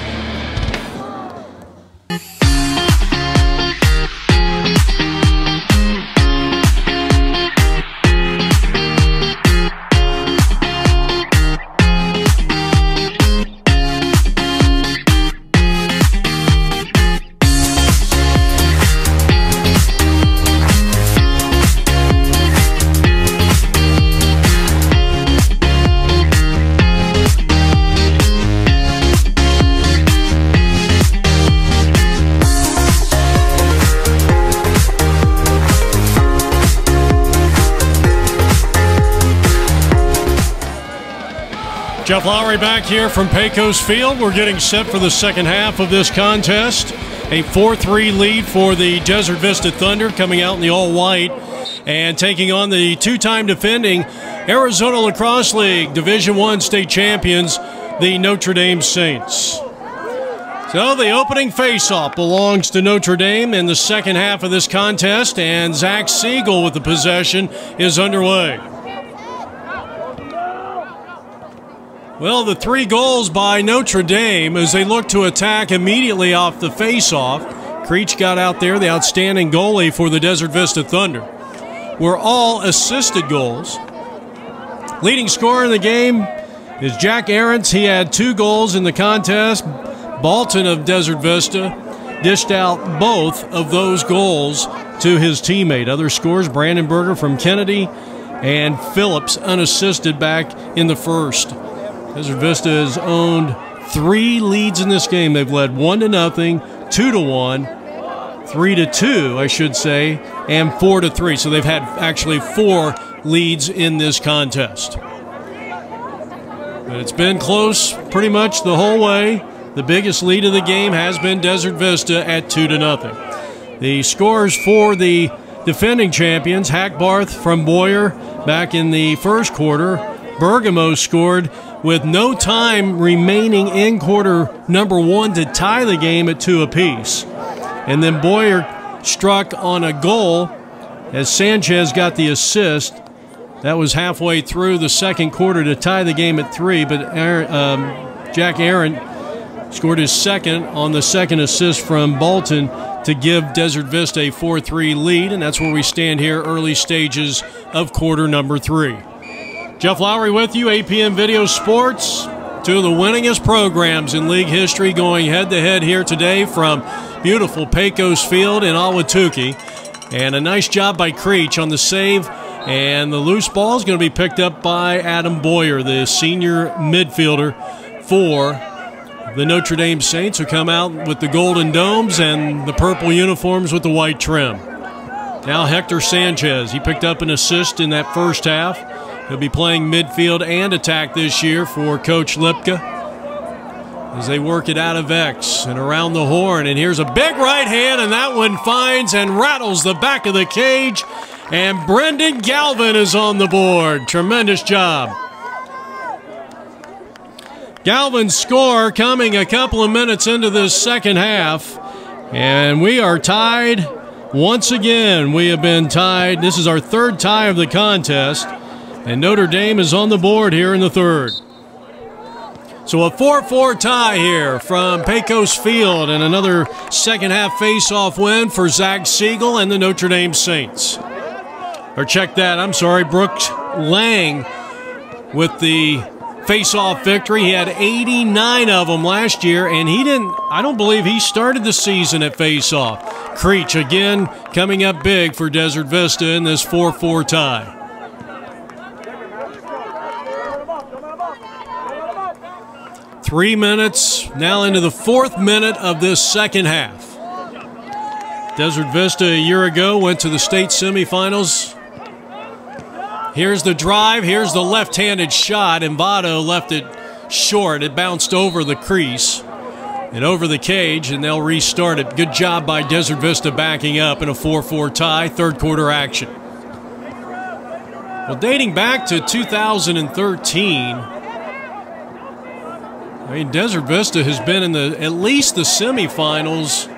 Jeff Lowry back here from Pecos Field. We're getting set for the second half of this contest. A 4-3 lead for the Desert Vista Thunder, coming out in the all-white and taking on the 2-time defending Arizona Lacrosse League Division I state champions, the Notre Dame Saints. So the opening face-off belongs to Notre Dame in the second half of this contest, and Zach Siegel with the possession is underway. Well, the 3 goals by Notre Dame as they look to attack immediately off the face-off. Creech got out there, the outstanding goalie for the Desert Vista Thunder. Were all assisted goals. Leading scorer in the game is Jack Aarons. He had 2 goals in the contest. Balton of Desert Vista dished out both of those goals to his teammate. Other scores, Brandon Berger from Kennedy and Phillips unassisted back in the first. Desert Vista has owned 3 leads in this game. They've led 1-0, 2-1, 3-2, I should say, and 4-3. So they've had actually 4 leads in this contest. But it's been close pretty much the whole way. The biggest lead of the game has been Desert Vista at 2-0. The scores for the defending champions, Hackbarth from Boyer back in the first quarter. Bergamo scored with no time remaining in quarter number 1 to tie the game at 2 apiece. And then Boyer struck on a goal as Sanchez got the assist. That was halfway through the second quarter to tie the game at 3, but Jack Aaron scored his second on the second assist from Balton to give Desert Vista a 4-3 lead, and that's where we stand here, early stages of quarter number 3. Jeff Lowry with you, APN Video Sports. 2 of the winningest programs in league history going head-to-head here today from beautiful Pecos Field in Ahwatukee. And a nice job by Creech on the save. And the loose ball is going to be picked up by Adam Boyer, the senior midfielder for the Notre Dame Saints, who come out with the golden domes and the purple uniforms with the white trim. Now Hector Sanchez, he picked up an assist in that first half. He'll be playing midfield and attack this year for Coach Lipka as they work it out of X and around the horn. And here's a big right hand, and that one finds and rattles the back of the cage. And Brendan Galvin is on the board. Tremendous job. Galvin's score coming a couple of minutes into this second half. And we are tied once again. We have been tied. This is our third tie of the contest. And Notre Dame is on the board here in the third. So a 4-4 tie here from Pecos Field, and another second-half face-off win for Zach Siegel and the Notre Dame Saints. Or check that, I'm sorry, Brooks Lang with the face-off victory. He had 89 of them last year, and I don't believe he started the season at face-off. Creech again coming up big for Desert Vista in this 4-4 tie. Three minutes now into the fourth minute of this second half. Desert Vista a year ago went to the state semifinals. Here's the drive. Here's the left-handed shot, and Votto left it short. It bounced over the crease and over the cage, and they'll restart it. Good job by Desert Vista backing up in a 4-4 tie, third quarter action. Well, dating back to 2013, I mean, Desert Vista has been in at least the semifinals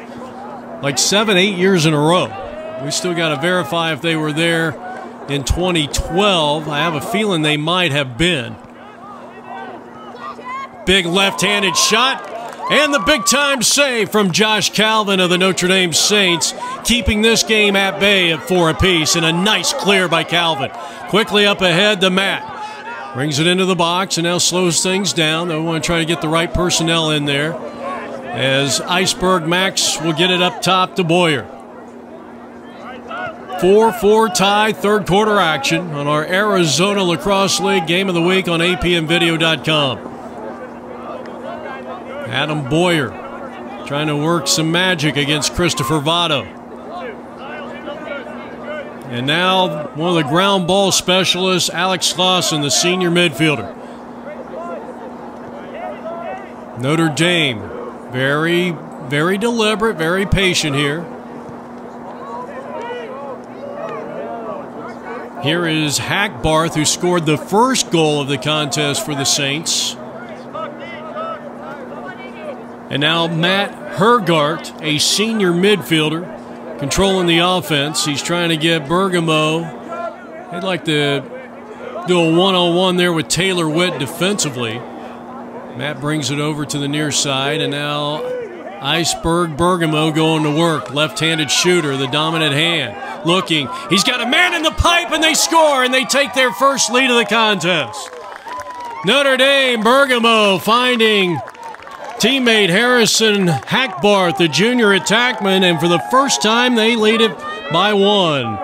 like 7-8 years in a row. We still got to verify if they were there in 2012. I have a feeling they might have been. Big left-handed shot, and the big-time save from Josh Calvin of the Notre Dame Saints, keeping this game at bay at 4 apiece, and a nice clear by Calvin. Quickly up ahead to Matt. Brings it into the box and now slows things down. They want to try to get the right personnel in there as Iceberg Max will get it up top to Boyer. 4-4 tie, third quarter action on our Arizona Lacrosse League Game of the Week on apmvideo.com. Adam Boyer trying to work some magic against Christopher Votto. And now one of the ground ball specialists, Alex Lawson, the senior midfielder. Notre Dame, very, very deliberate, very patient here. Here is Hackbarth, who scored the first goal of the contest for the Saints. And now Matt Hergart, a senior midfielder, controlling the offense. He's trying to get Bergamo. They'd like to do a one-on-one there with Taylor Witt defensively. Matt brings it over to the near side, and now Iceberg Bergamo going to work. Left-handed shooter, the dominant hand. Looking. He's got a man in the pipe, and they score, and they take their first lead of the contest. Notre Dame, Bergamo finding teammate Harrison Hackbarth, the junior attackman, and for the first time they lead it by 1.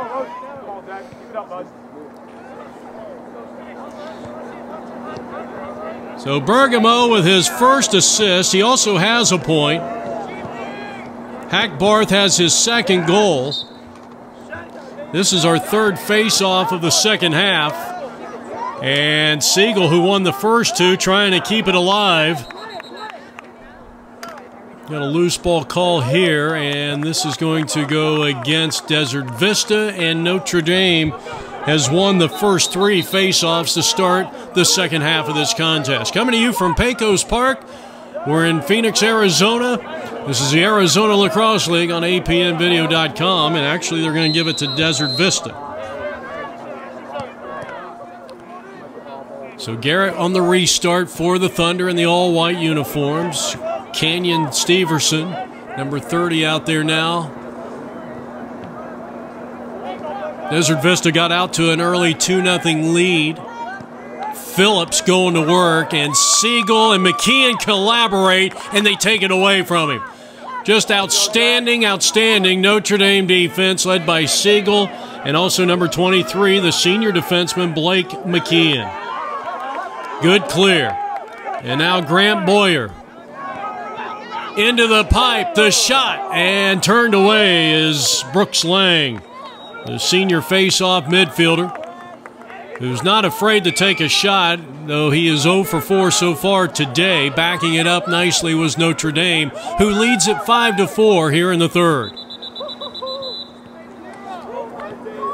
So Bergamo with his first assist. He also has a point. Hackbarth has his second goal. This is our third face-off of the second half. And Siegel, who won the first two, trying to keep it alive. Got a loose ball call here, and this is going to go against Desert Vista, and Notre Dame has won the first three face-offs to start the second half of this contest. Coming to you from Pecos Park, we're in Phoenix, Arizona. This is the Arizona Lacrosse League on apmvideo.com, and actually they're going to give it to Desert Vista. So Garrett on the restart for the Thunder in the all-white uniforms. Canyon Steverson, number 30 out there now. Desert Vista got out to an early 2-0 lead. Phillips going to work, and Siegel and McKeon collaborate, and they take it away from him. Just outstanding, outstanding Notre Dame defense led by Siegel and also number 23, the senior defenseman Blake McKeon. Good clear. And now Grant Boyer. Into the pipe, the shot, and turned away is Brooks Lang, the senior face-off midfielder, who's not afraid to take a shot, though he is 0 for 4 so far today. Backing it up nicely was Notre Dame, who leads it 5-4 here in the third.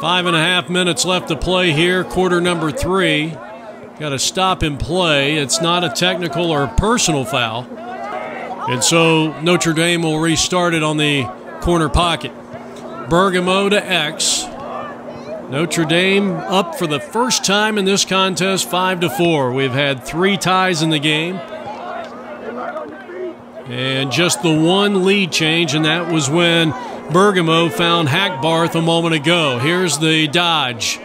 5.5 minutes left to play here, quarter number 3. Got a stop in play. It's not a technical or a personal foul. And so Notre Dame will restart it on the corner pocket. Bergamo to X. Notre Dame up for the first time in this contest, 5-4. We've had 3 ties in the game. And just the one lead change, and that was when Bergamo found Hackbarth a moment ago. Here's the dodge.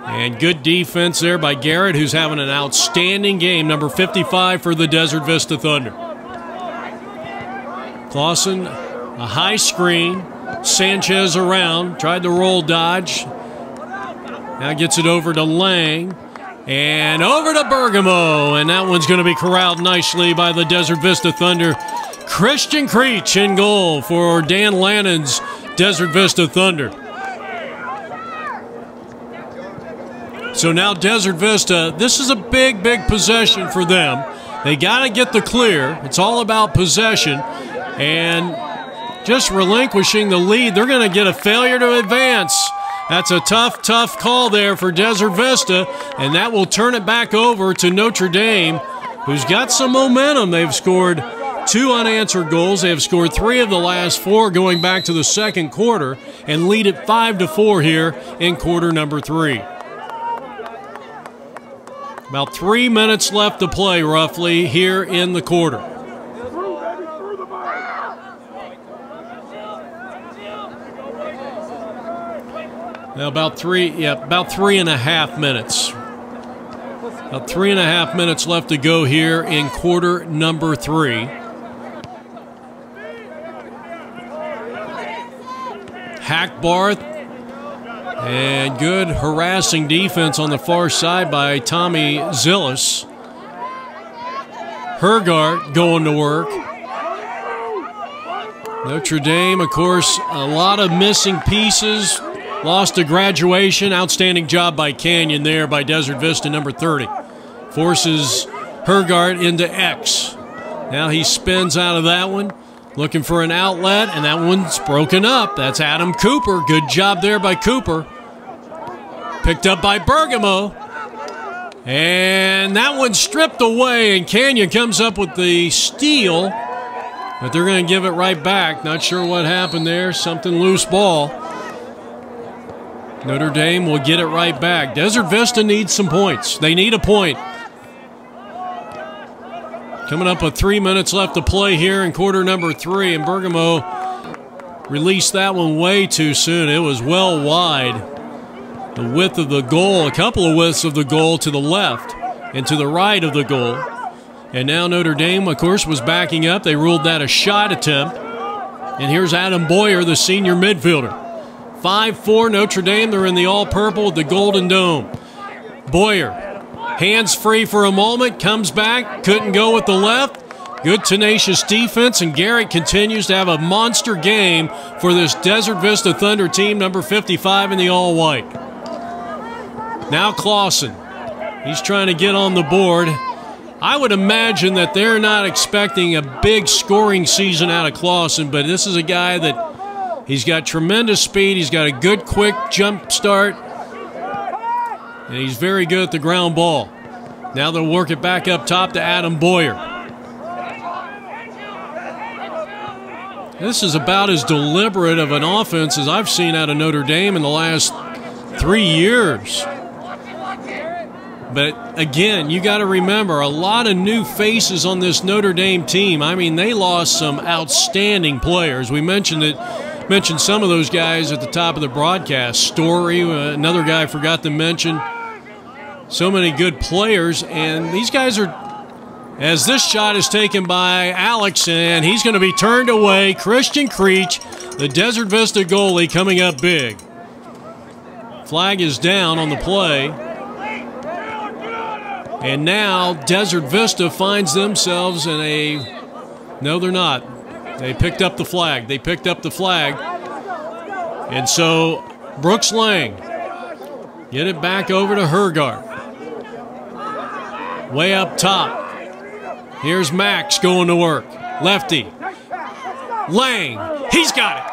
And good defense there by Garrett, who's having an outstanding game, number 55 for the Desert Vista Thunder. Clausen, a high screen. Sanchez around, tried to roll dodge. Now gets it over to Lang. And over to Bergamo. And that one's going to be corralled nicely by the Desert Vista Thunder. Christian Creech in goal for Dan Lannon's Desert Vista Thunder. So now Desert Vista, this is a big, big possession for them. They got to get the clear. It's all about possession. And just relinquishing the lead, they're going to get a failure to advance. That's a tough, tough call there for Desert Vista, and that will turn it back over to Notre Dame, who's got some momentum. They've scored 2 unanswered goals. They have scored 3 of the last 4 going back to the second quarter and lead it 5-4 here in quarter number 3. About 3 minutes left to play, roughly, here in the quarter. Now about 3.5 minutes. About 3.5 minutes left to go here in quarter number 3. Hackbarth, and good harassing defense on the far side by Tommy Zillis. Hergart going to work. Notre Dame, of course, a lot of missing pieces. Lost to graduation. Outstanding job by Canyon there by Desert Vista, number 30. Forces Hergart into X. Now he spins out of that one. Looking for an outlet, and that one's broken up. That's Adam Cooper. Good job there by Cooper. Picked up by Bergamo. And that one's stripped away, and Canyon comes up with the steal. But they're going to give it right back. Not sure what happened there. Something loose ball. Notre Dame will get it right back. Desert Vista needs some points. They need a point. Coming up with 3 minutes left to play here in quarter number 3, and Bergamo released that one way too soon. It was well wide. The width of the goal, a couple of widths of the goal to the left and to the right of the goal. And now Notre Dame, of course, was backing up. They ruled that a shot attempt. And here's Adam Boyer, the senior midfielder. 5-4 Notre Dame. They're in the all-purple with the Golden Dome. Boyer, hands free for a moment, comes back, couldn't go with the left. Good tenacious defense, and Garrett continues to have a monster game for this Desert Vista Thunder team, number 55 in the all-white. Now Clausen. He's trying to get on the board. I would imagine that they're not expecting a big scoring season out of Clausen, but this is a guy that he's got tremendous speed. He's got a good, quick jump start. And he's very good at the ground ball. Now they'll work it back up top to Adam Boyer. This is about as deliberate of an offense as I've seen out of Notre Dame in the last 3 years. But again, you got to remember, a lot of new faces on this Notre Dame team. I mean, they lost some outstanding players. We mentioned some of those guys at the top of the broadcast. Story, another guy I forgot to mention. So many good players, and these guys are as this shot is taken by Alex, and he's going to be turned away. Christian Creech, the Desert Vista goalie, coming up big. Flag is down on the play. And now Desert Vista finds themselves in a... No, they're not. They picked up the flag. They picked up the flag. And so Brooks Lang get it back over to Hergard. Way up top. Here's Max going to work. Lefty. Lang. He's got it.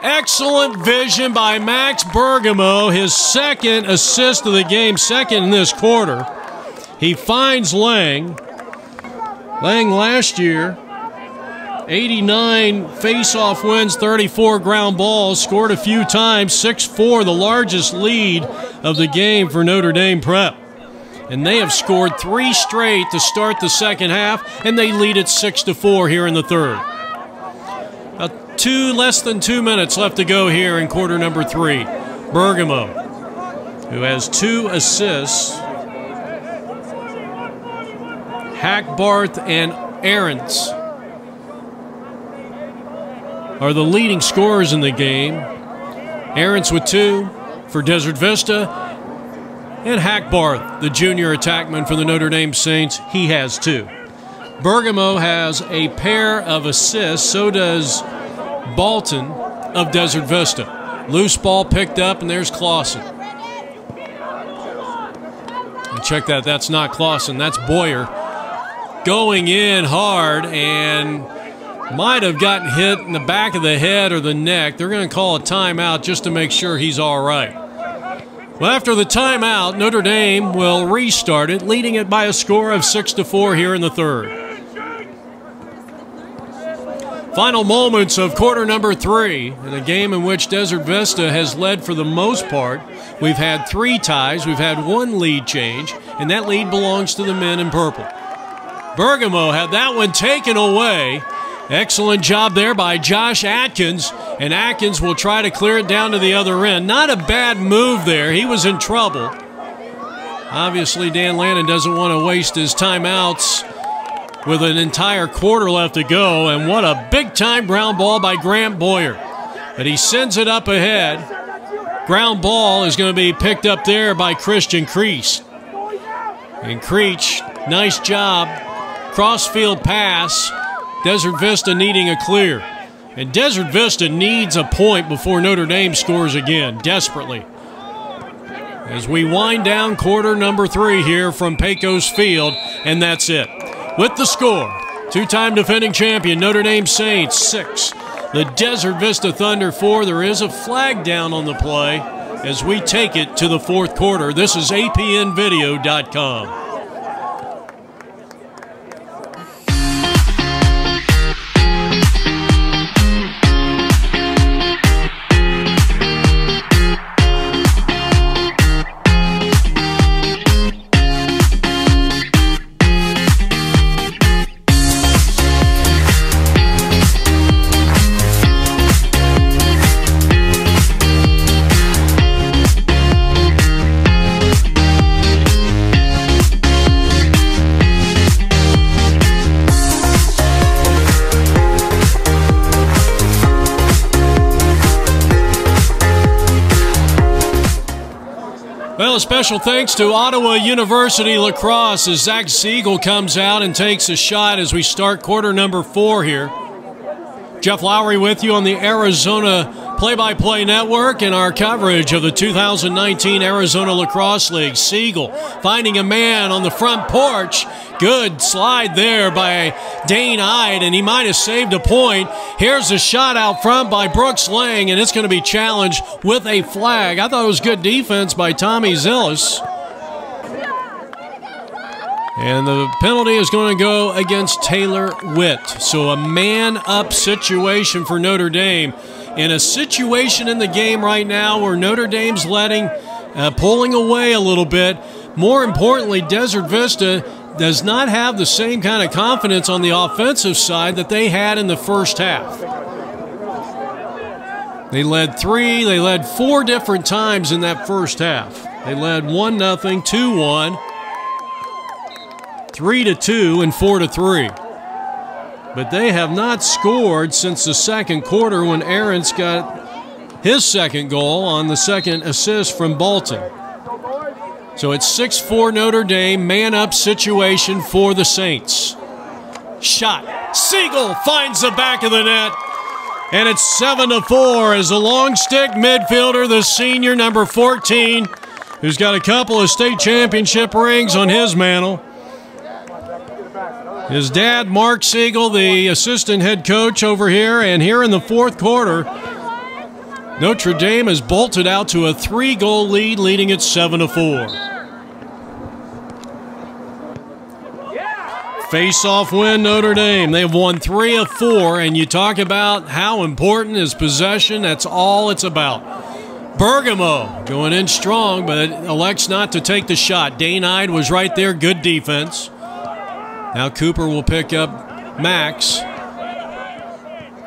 Excellent vision by Max Bergamo. His second assist of the game, second in this quarter. He finds Lang. Lang last year, 89 face-off wins, 34 ground balls, scored a few times, 6-4, the largest lead of the game for Notre Dame Prep. And they have scored 3 straight to start the second half, and they lead it 6-4 here in the third. Less than 2 minutes left to go here in quarter number 3. Bergamo, who has 2 assists. Hackbarth and Ahrens are the leading scorers in the game. Ahrens with 2 for Desert Vista. And Hackbarth, the junior attackman for the Notre Dame Saints, he has 2. Bergamo has a pair of assists, so does Bolton of Desert Vista. Loose ball picked up, and there's Clausen. And check that, that's not Clausen, that's Boyer. Going in hard and might have gotten hit in the back of the head or the neck. They're going to call a timeout just to make sure he's all right. Well, after the timeout, Notre Dame will restart it, leading it by a score of 6-4 here in the third. Final moments of quarter number 3 in a game in which Desert Vista has led for the most part. We've had 3 ties, we've had 1 lead change, and that lead belongs to the men in purple. Bergamo had that one taken away. Excellent job there by Josh Atkins, and Atkins will try to clear it down to the other end. Not a bad move there. He was in trouble. Obviously, Dan Lannon doesn't want to waste his timeouts with an entire quarter left to go, and what a big-time ground ball by Grant Boyer. But he sends it up ahead. Ground ball is going to be picked up there by Christian Creech. And Creech, nice job. Crossfield pass. Desert Vista needing a clear. And Desert Vista needs a point before Notre Dame scores again, desperately. As we wind down quarter number 3 here from Pecos Field, and that's it. With the score, 2-time defending champion Notre Dame Saints 6, the Desert Vista Thunder 4. There is a flag down on the play as we take it to the fourth quarter. This is APNvideo.com. Well, a special thanks to Ottawa University Lacrosse as Zach Siegel comes out and takes a shot as we start quarter number 4 here. Jeff Lowry with you on the Arizona Play-by-Play Network and our coverage of the 2019 Arizona Lacrosse League. Siegel finding a man on the front porch. Good slide there by Dane Hyde, and he might have saved a point. Here's a shot out front by Brooks Lang, and it's going to be challenged with a flag. I thought it was good defense by Tommy Zillis. And the penalty is going to go against Taylor Witt. So a man-up situation for Notre Dame. In a situation in the game right now where Notre Dame's pulling away a little bit. More importantly, Desert Vista does not have the same kind of confidence on the offensive side that they had in the first half. They led 4 different times in that first half. They led 1-0, 2-1, 3-2 and 4-3. But they have not scored since the second quarter when Aarons got his second goal on the second assist from Bolton. So it's 6-4 Notre Dame, man-up situation for the Saints. Shot. Siegel finds the back of the net. And it's 7-4 as the long stick midfielder, the senior, number 14, who's got a couple of state championship rings on his mantle. His dad, Mark Siegel, the assistant head coach over here. And here in the fourth quarter, Notre Dame has bolted out to a 3-goal lead, leading it 7-4. Face-off win, Notre Dame. They've won 3 of 4, and you talk about how important is possession. That's all it's about. Bergamo going in strong, but elects not to take the shot. Dane Ide was right there. Good defense. Now Cooper will pick up Max.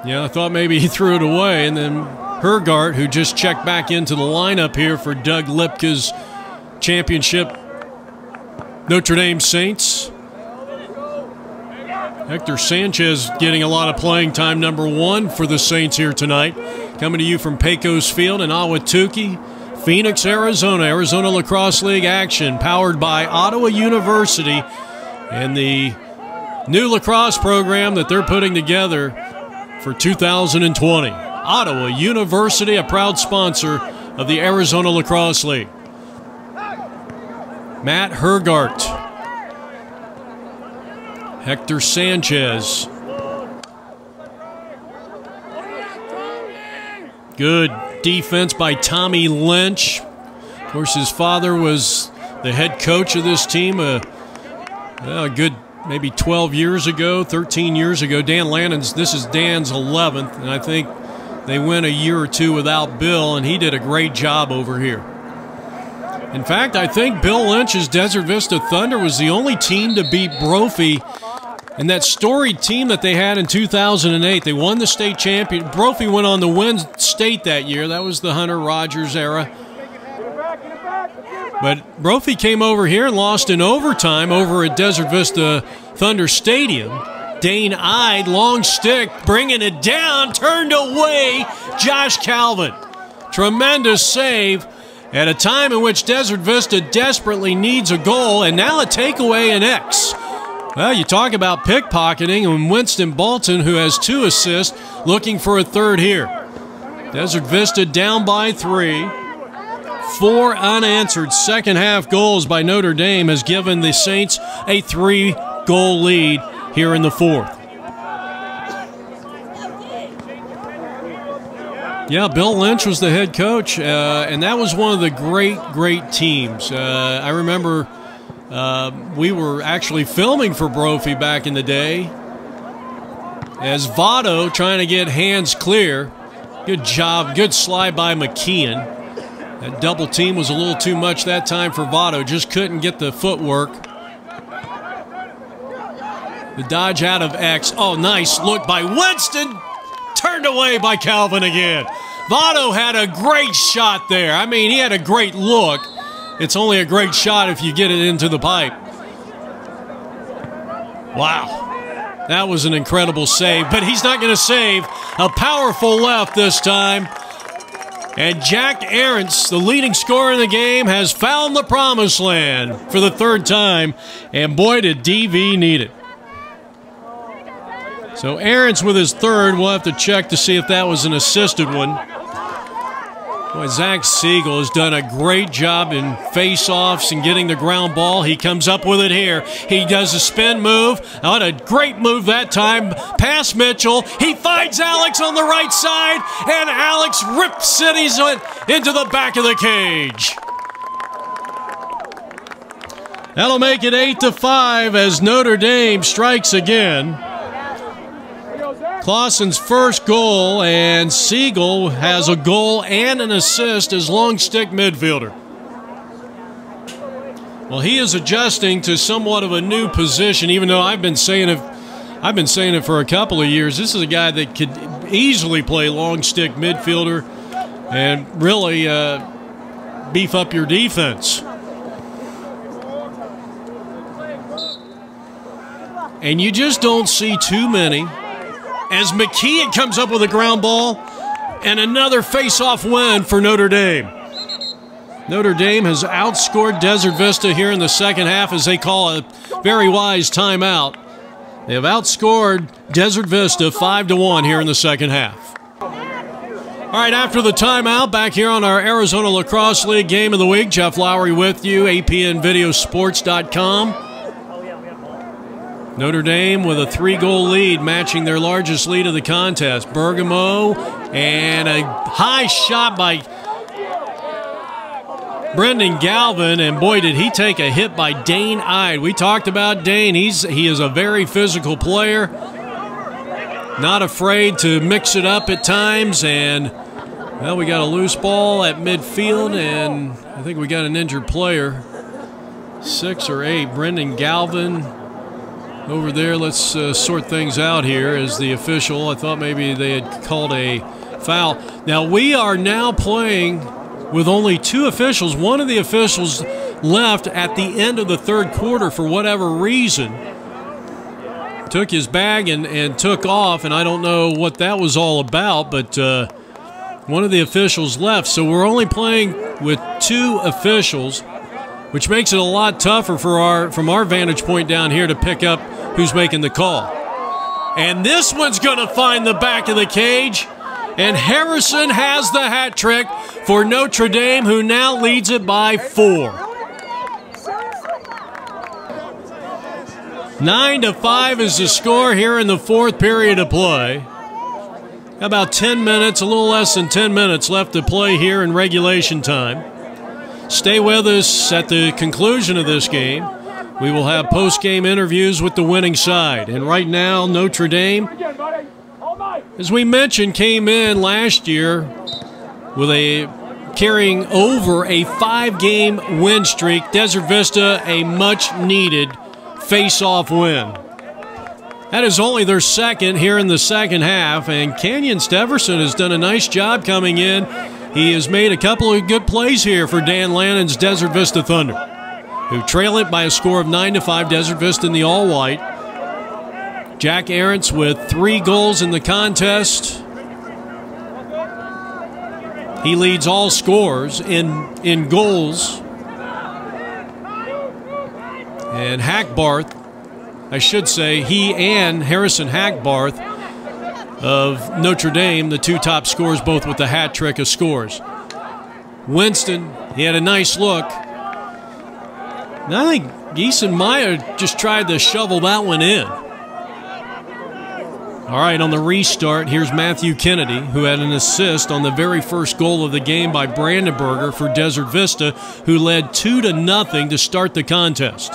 Yeah, I thought maybe he threw it away, and then Hergart, who just checked back into the lineup here for Doug Lipka's championship Notre Dame Saints. Hector Sanchez getting a lot of playing time, number 1 for the Saints here tonight. Coming to you from Pecos Field in Ahwatukee, Phoenix, Arizona. Arizona Lacrosse League action powered by Ottawa University and the new lacrosse program that they're putting together for 2020. Ottawa University, a proud sponsor of the Arizona Lacrosse League. Matt Hergart. Hector Sanchez. Good defense by Tommy Lynch. Of course, his father was the head coach of this team a good maybe 12 years ago, 13 years ago. Dan Lannon's, this is Dan's 11th, and I think they went a year or two without Bill, and he did a great job over here. In fact, I think Bill Lynch's Desert Vista Thunder was the only team to beat Brophy in that storied team that they had in 2008. They won the state champion. Brophy went on to win state that year. That was the Hunter Rogers era. But Brophy came over here and lost in overtime over at Desert Vista Thunder Stadium. Dane Ide, long stick, bringing it down, turned away. Josh Calvin. Tremendous save at a time in which Desert Vista desperately needs a goal, and now a takeaway in X. Well, you talk about pickpocketing, and Winston Bolton, who has 2 assists, looking for a third here. Desert Vista down by 3. 4 unanswered second-half goals by Notre Dame has given the Saints a 3-goal lead here in the fourth. Yeah, Bill Lynch was the head coach, and that was one of the great teams. I remember we were actually filming for Brophy back in the day as Votto trying to get hands clear. Good job, good slide by McKeon. That double team was a little too much that time for Votto, just couldn't get the footwork. The dodge out of X. Oh, nice look by Winston. Turned away by Calvin again. Votto had a great shot there. I mean, he had a great look. It's only a great shot if you get it into the pipe. Wow. That was an incredible save, but he's not going to save. A powerful left this time. And Jack Aarons, the leading scorer in the game, has found the promised land for the 3rd time. And boy, did DV need it. So Aarons with his 3rd. We'll have to check to see if that was an assisted one. Boy, Zach Siegel has done a great job in face-offs and getting the ground ball. He comes up with it here. He does a spin move. What a great move that time. Past Mitchell. He finds Alex on the right side, and Alex rips cities into the back of the cage. That'll make it 8-5 as Notre Dame strikes again. Clausen's first goal, and Siegel has a goal and an assist as long stick midfielder. Well, he is adjusting to somewhat of a new position, even though I've been saying it for a couple of years. This is a guy that could easily play long stick midfielder and really beef up your defense. and you just don't see too many. As McKeon comes up with a ground ball, and another face-off win for Notre Dame. Notre Dame has outscored Desert Vista here in the second half as they call a very wise timeout. They have outscored Desert Vista 5-1 here in the second half. All right, after the timeout, back here on our Arizona Lacrosse League Game of the Week, Jeff Lowry with you, APNVideoSports.com. Notre Dame with a 3-goal lead, matching their largest lead of the contest. Bergamo, and a high shot by Brendan Galvin, and boy, did he take a hit by Dane Ide. We talked about Dane. He is a very physical player, not afraid to mix it up at times, and well, we got a loose ball at midfield, and I think we got an injured player. 6 or 8, Brendan Galvin over there. Let's sort things out here as the official. I thought maybe they had called a foul. Now we are now playing with only 2 officials. One of the officials left at the end of the third quarter for whatever reason. Took his bag and took off, and I don't know what that was all about, but one of the officials left. So we're only playing with 2 officials, which makes it a lot tougher for from our vantage point down here to pick up who's making the call. And this one's going to find the back of the cage, and Harrison has the hat trick for Notre Dame, who now leads it by 4. 9-5 is the score here in the fourth period of play. About 10 minutes, a little less than 10 minutes left to play here in regulation time. Stay with us at the conclusion of this game. We will have post-game interviews with the winning side. And right now, Notre Dame, as we mentioned, came in last year with carrying over a 5-game win streak. Desert Vista, a much-needed face-off win. That is only their second here in the second half, and Kenyon Steverson has done a nice job coming in. He has made a couple of good plays here for Dan Lannon's Desert Vista Thunder, who trail it by a score of 9-5. Desert Vista in the all-white. Jack Arentz with 3 goals in the contest. He leads all scorers in goals. And Hackbarth, I should say, he and Harrison Hackbarth of Notre Dame, the 2 top scorers, both with the hat trick of scores. Winston, he had a nice look. And I think Geeson Meyer just tried to shovel that one in. All right, on the restart, here's Matthew Kennedy, who had an assist on the very first goal of the game by Brandenburger for Desert Vista, who led 2-0 to start the contest.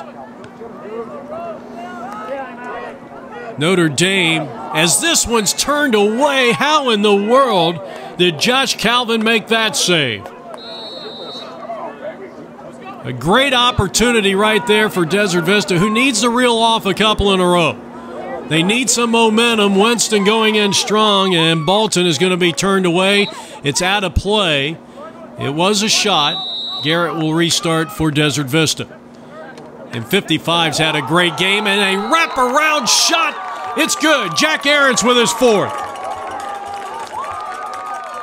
Notre Dame, as this one's turned away, how in the world did Josh Calvin make that save? A great opportunity right there for Desert Vista, who needs to reel off a couple in a row. They need some momentum. Winston going in strong, and Bolton is going to be turned away. It's out of play. It was a shot. Garrett will restart for Desert Vista. And 55's had a great game, and a wraparound shot. It's good. Jack Arentz with his 4th.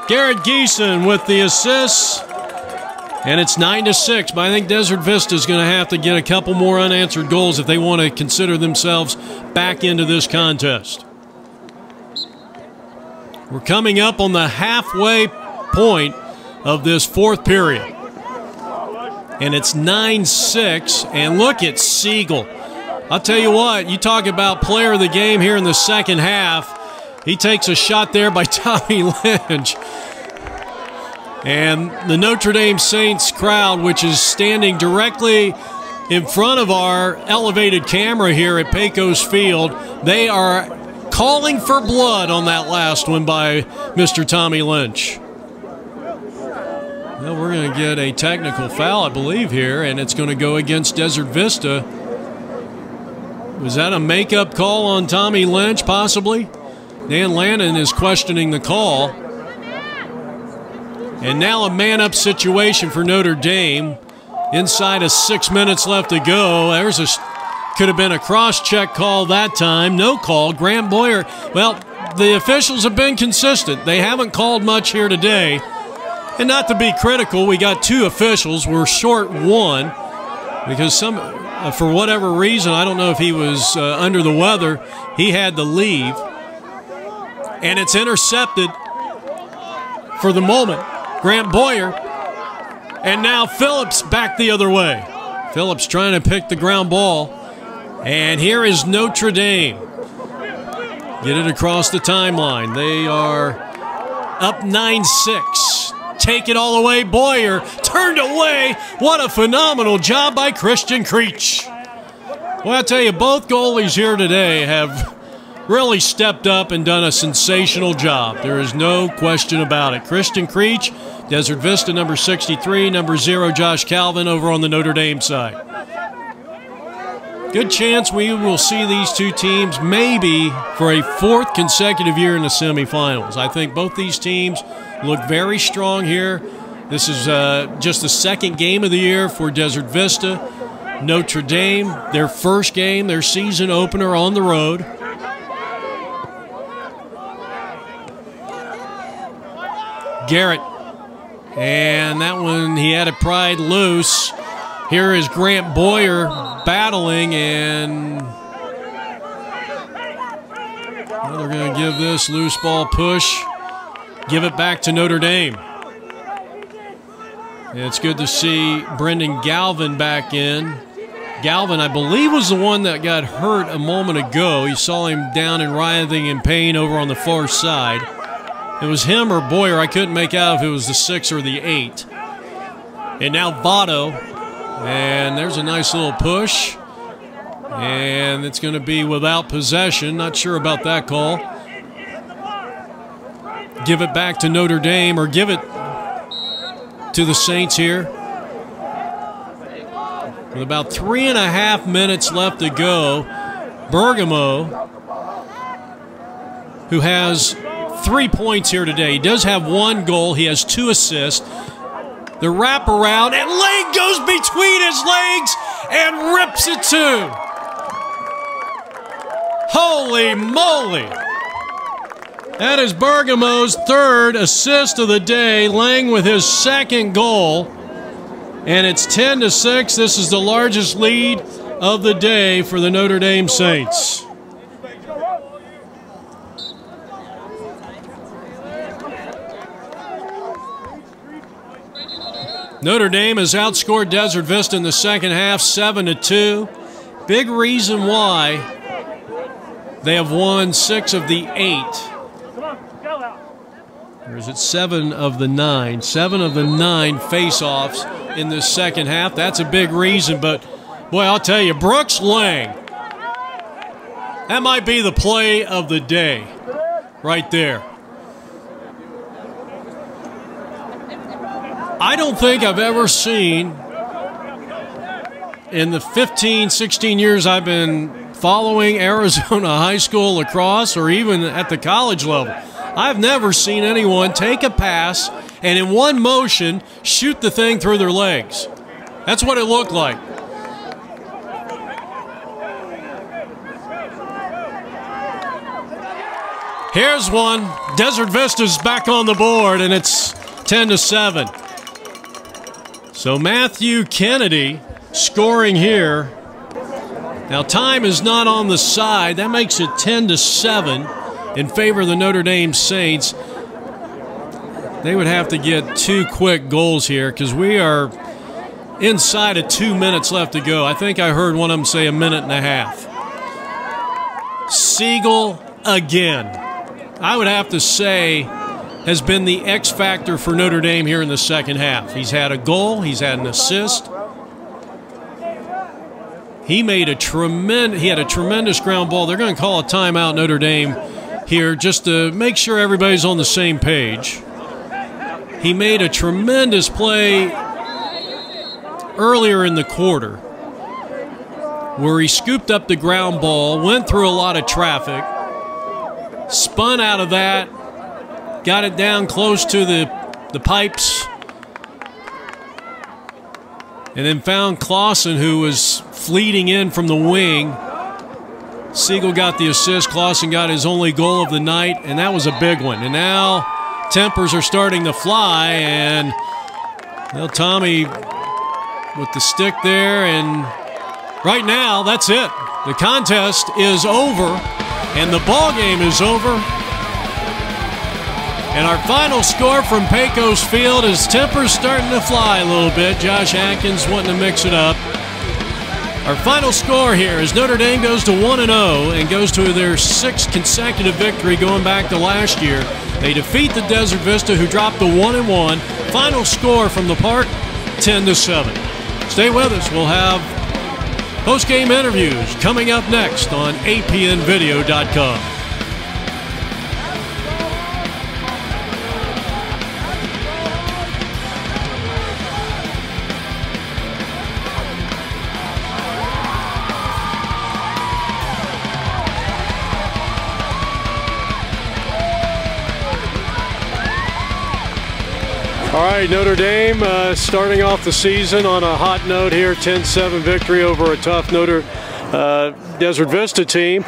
Garrett Geeson with the assists. And it's 9-6, but I think Desert Vista is going to have to get a couple more unanswered goals if they want to consider themselves back into this contest. We're coming up on the halfway point of this fourth period. And it's 9-6, and look at Siegel. I'll tell you what, you talk about player of the game here in the second half. He takes a shot there by Tommy Lynch. And the Notre Dame Saints crowd, which is standing directly in front of our elevated camera here at Pecos Field, they are calling for blood on that last one by Mr. Tommy Lynch. Well, we're going to get a technical foul, I believe, here, and it's going to go against Desert Vista. Was that a makeup call on Tommy Lynch, possibly? Dan Lannon is questioning the call. And now a man-up situation for Notre Dame. Inside of 6 minutes left to go. There's a Could have been a cross-check call that time. No call. Grant Boyer, well, the officials have been consistent. They haven't called much here today. And not to be critical, we got 2 officials. We're short 1 because for whatever reason, I don't know if he was under the weather, he had to leave. And it's intercepted for the moment. Grant Boyer. And now Phillips back the other way. Phillips trying to pick the ground ball. And here is Notre Dame. Get it across the timeline. They are up 9-6. Take it all away. Boyer turned away. What a phenomenal job by Christian Creech. Well, I'll tell you, both goalies here today have really stepped up and done a sensational job. There is no question about it. Christian Creech, Desert Vista, number 63, number 0, Josh Calvin over on the Notre Dame side. Good chance we will see these 2 teams maybe for a 4th consecutive year in the semifinals. I think both these teams look very strong here. This is just the 2nd game of the year for Desert Vista. Notre Dame, their first game, their season opener on the road. Garrett, and that one he had it pried loose. Here is Grant Boyer battling, and they're going to give this loose ball push, give it back to Notre Dame. And it's good to see Brendan Galvin back in. Galvin, I believe, was the one that got hurt a moment ago. You saw him down and writhing in pain over on the far side. It was him or Boyer. I couldn't make out if it was the 6 or the 8. And now Votto. And there's a nice little push. And it's going to be without possession. Not sure about that call. Give it back to Notre Dame, or give it to the Saints here. With about 3.5 minutes left to go, Bergamo, who has 3 points here today. He does have 1 goal. He has 2 assists. The wraparound, and leg goes between his legs and rips it too. Holy moly. That is Bergamo's 3rd assist of the day. Lang with his 2nd goal. And it's 10-6. This is the largest lead of the day for the Notre Dame Saints. Notre Dame has outscored Desert Vista in the second half 7-2. Big reason why they have won 6 of the 8. Or is it 7 of the 9? 7 of the 9 face-offs in this second half. That's a big reason, but boy, I'll tell you, Brooks Lang, that might be the play of the day right there. I don't think I've ever seen, in the 15, 16 years I've been following Arizona high school lacrosse, or even at the college level, I've never seen anyone take a pass and in one motion shoot the thing through their legs. That's what it looked like. Here's one. Desert Vista's back on the board, and it's 10-7. So Matthew Kennedy scoring here. Now time is not on the side. That makes it 10-7 in favor of the Notre Dame Saints. They would have to get 2 quick goals here because we are inside of 2 minutes left to go. I think I heard one of them say 1.5 minutes. Siegel again, I would have to say, has been the X factor for Notre Dame here in the second half. He's had a goal. He's had an assist. He had a tremendous ground ball. They're going to call a timeout, Notre Dame, here just to make sure everybody's on the same page. He made a tremendous play earlier in the quarter where he scooped up the ground ball, went through a lot of traffic, spun out of that, got it down close to the pipes, and then found Clausen, who was fleeting in from the wing. Siegel got the assist. Clausen got his only goal of the night, and that was a big one. And now tempers are starting to fly, and well, Tommy with the stick there, and right now, that's it. The contest is over, and the ball game is over. And our final score from Pecos Field is tempers starting to fly a little bit. Josh Atkins wanting to mix it up. Our final score here is Notre Dame goes to 1-0 and goes to their 6th consecutive victory going back to last year. They defeat the Desert Vista, who dropped to 1-1. Final score from the park, 10-7. Stay with us. We'll have post-game interviews coming up next on apnvideo.com. All right, Notre Dame starting off the season on a hot note here, 10-7 victory over a tough Notre Desert Vista team.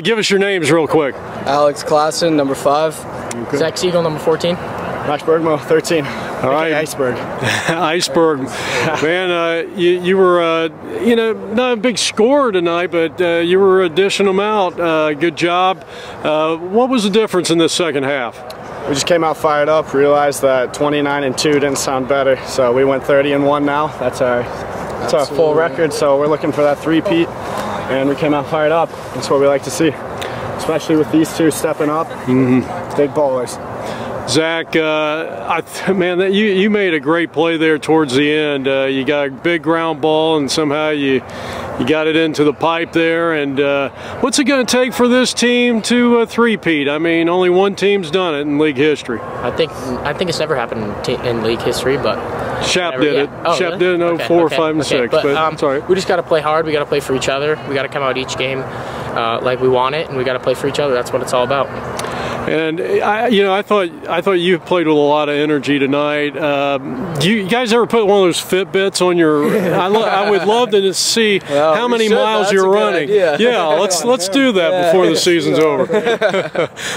Give us your names real quick. Alex Clausen, number 5. Okay. Zach Siegel, number 14. Max Bergmo, 13. All right. Iceberg. Iceberg. Man, you were, not a big scorer tonight, but you were dishing them out. Good job. What was the difference in this second half? We just came out fired up, realized that 29-2 didn't sound better, so we went 30-1 now. That's our full record, so we're looking for that three-peat, and we came out fired up. That's what we like to see, especially with these two stepping up. Big bowlers. Zach, man, you made a great play there towards the end. You got a big ground ball, and somehow you got it into the pipe there. And what's it going to take for this team to three-peat? I mean, only one team's done it in league history. I think it's never happened in league history, but Shep did it. Oh, Shep really? did in 04, 5, and 6. But sorry. We just got to play hard. We got to play for each other. We got to come out each game like we want it, and we got to play for each other. That's what it's all about. And I thought you played with a lot of energy tonight. You guys ever put one of those Fitbits on your? I would love to see how many miles you're running. Yeah, let's do that before the season's over.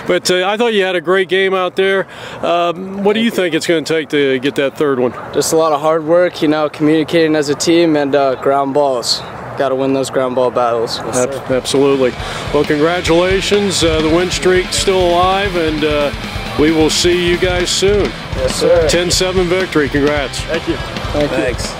But I thought you had a great game out there. What do you think it's going to take to get that third one? Just a lot of hard work, communicating as a team, and ground balls. Got to win those ground ball battles. Absolutely. Well, congratulations. The win streak's still alive, and we will see you guys soon. Yes, sir. 10-7 victory. Congrats. Thank you. Thanks.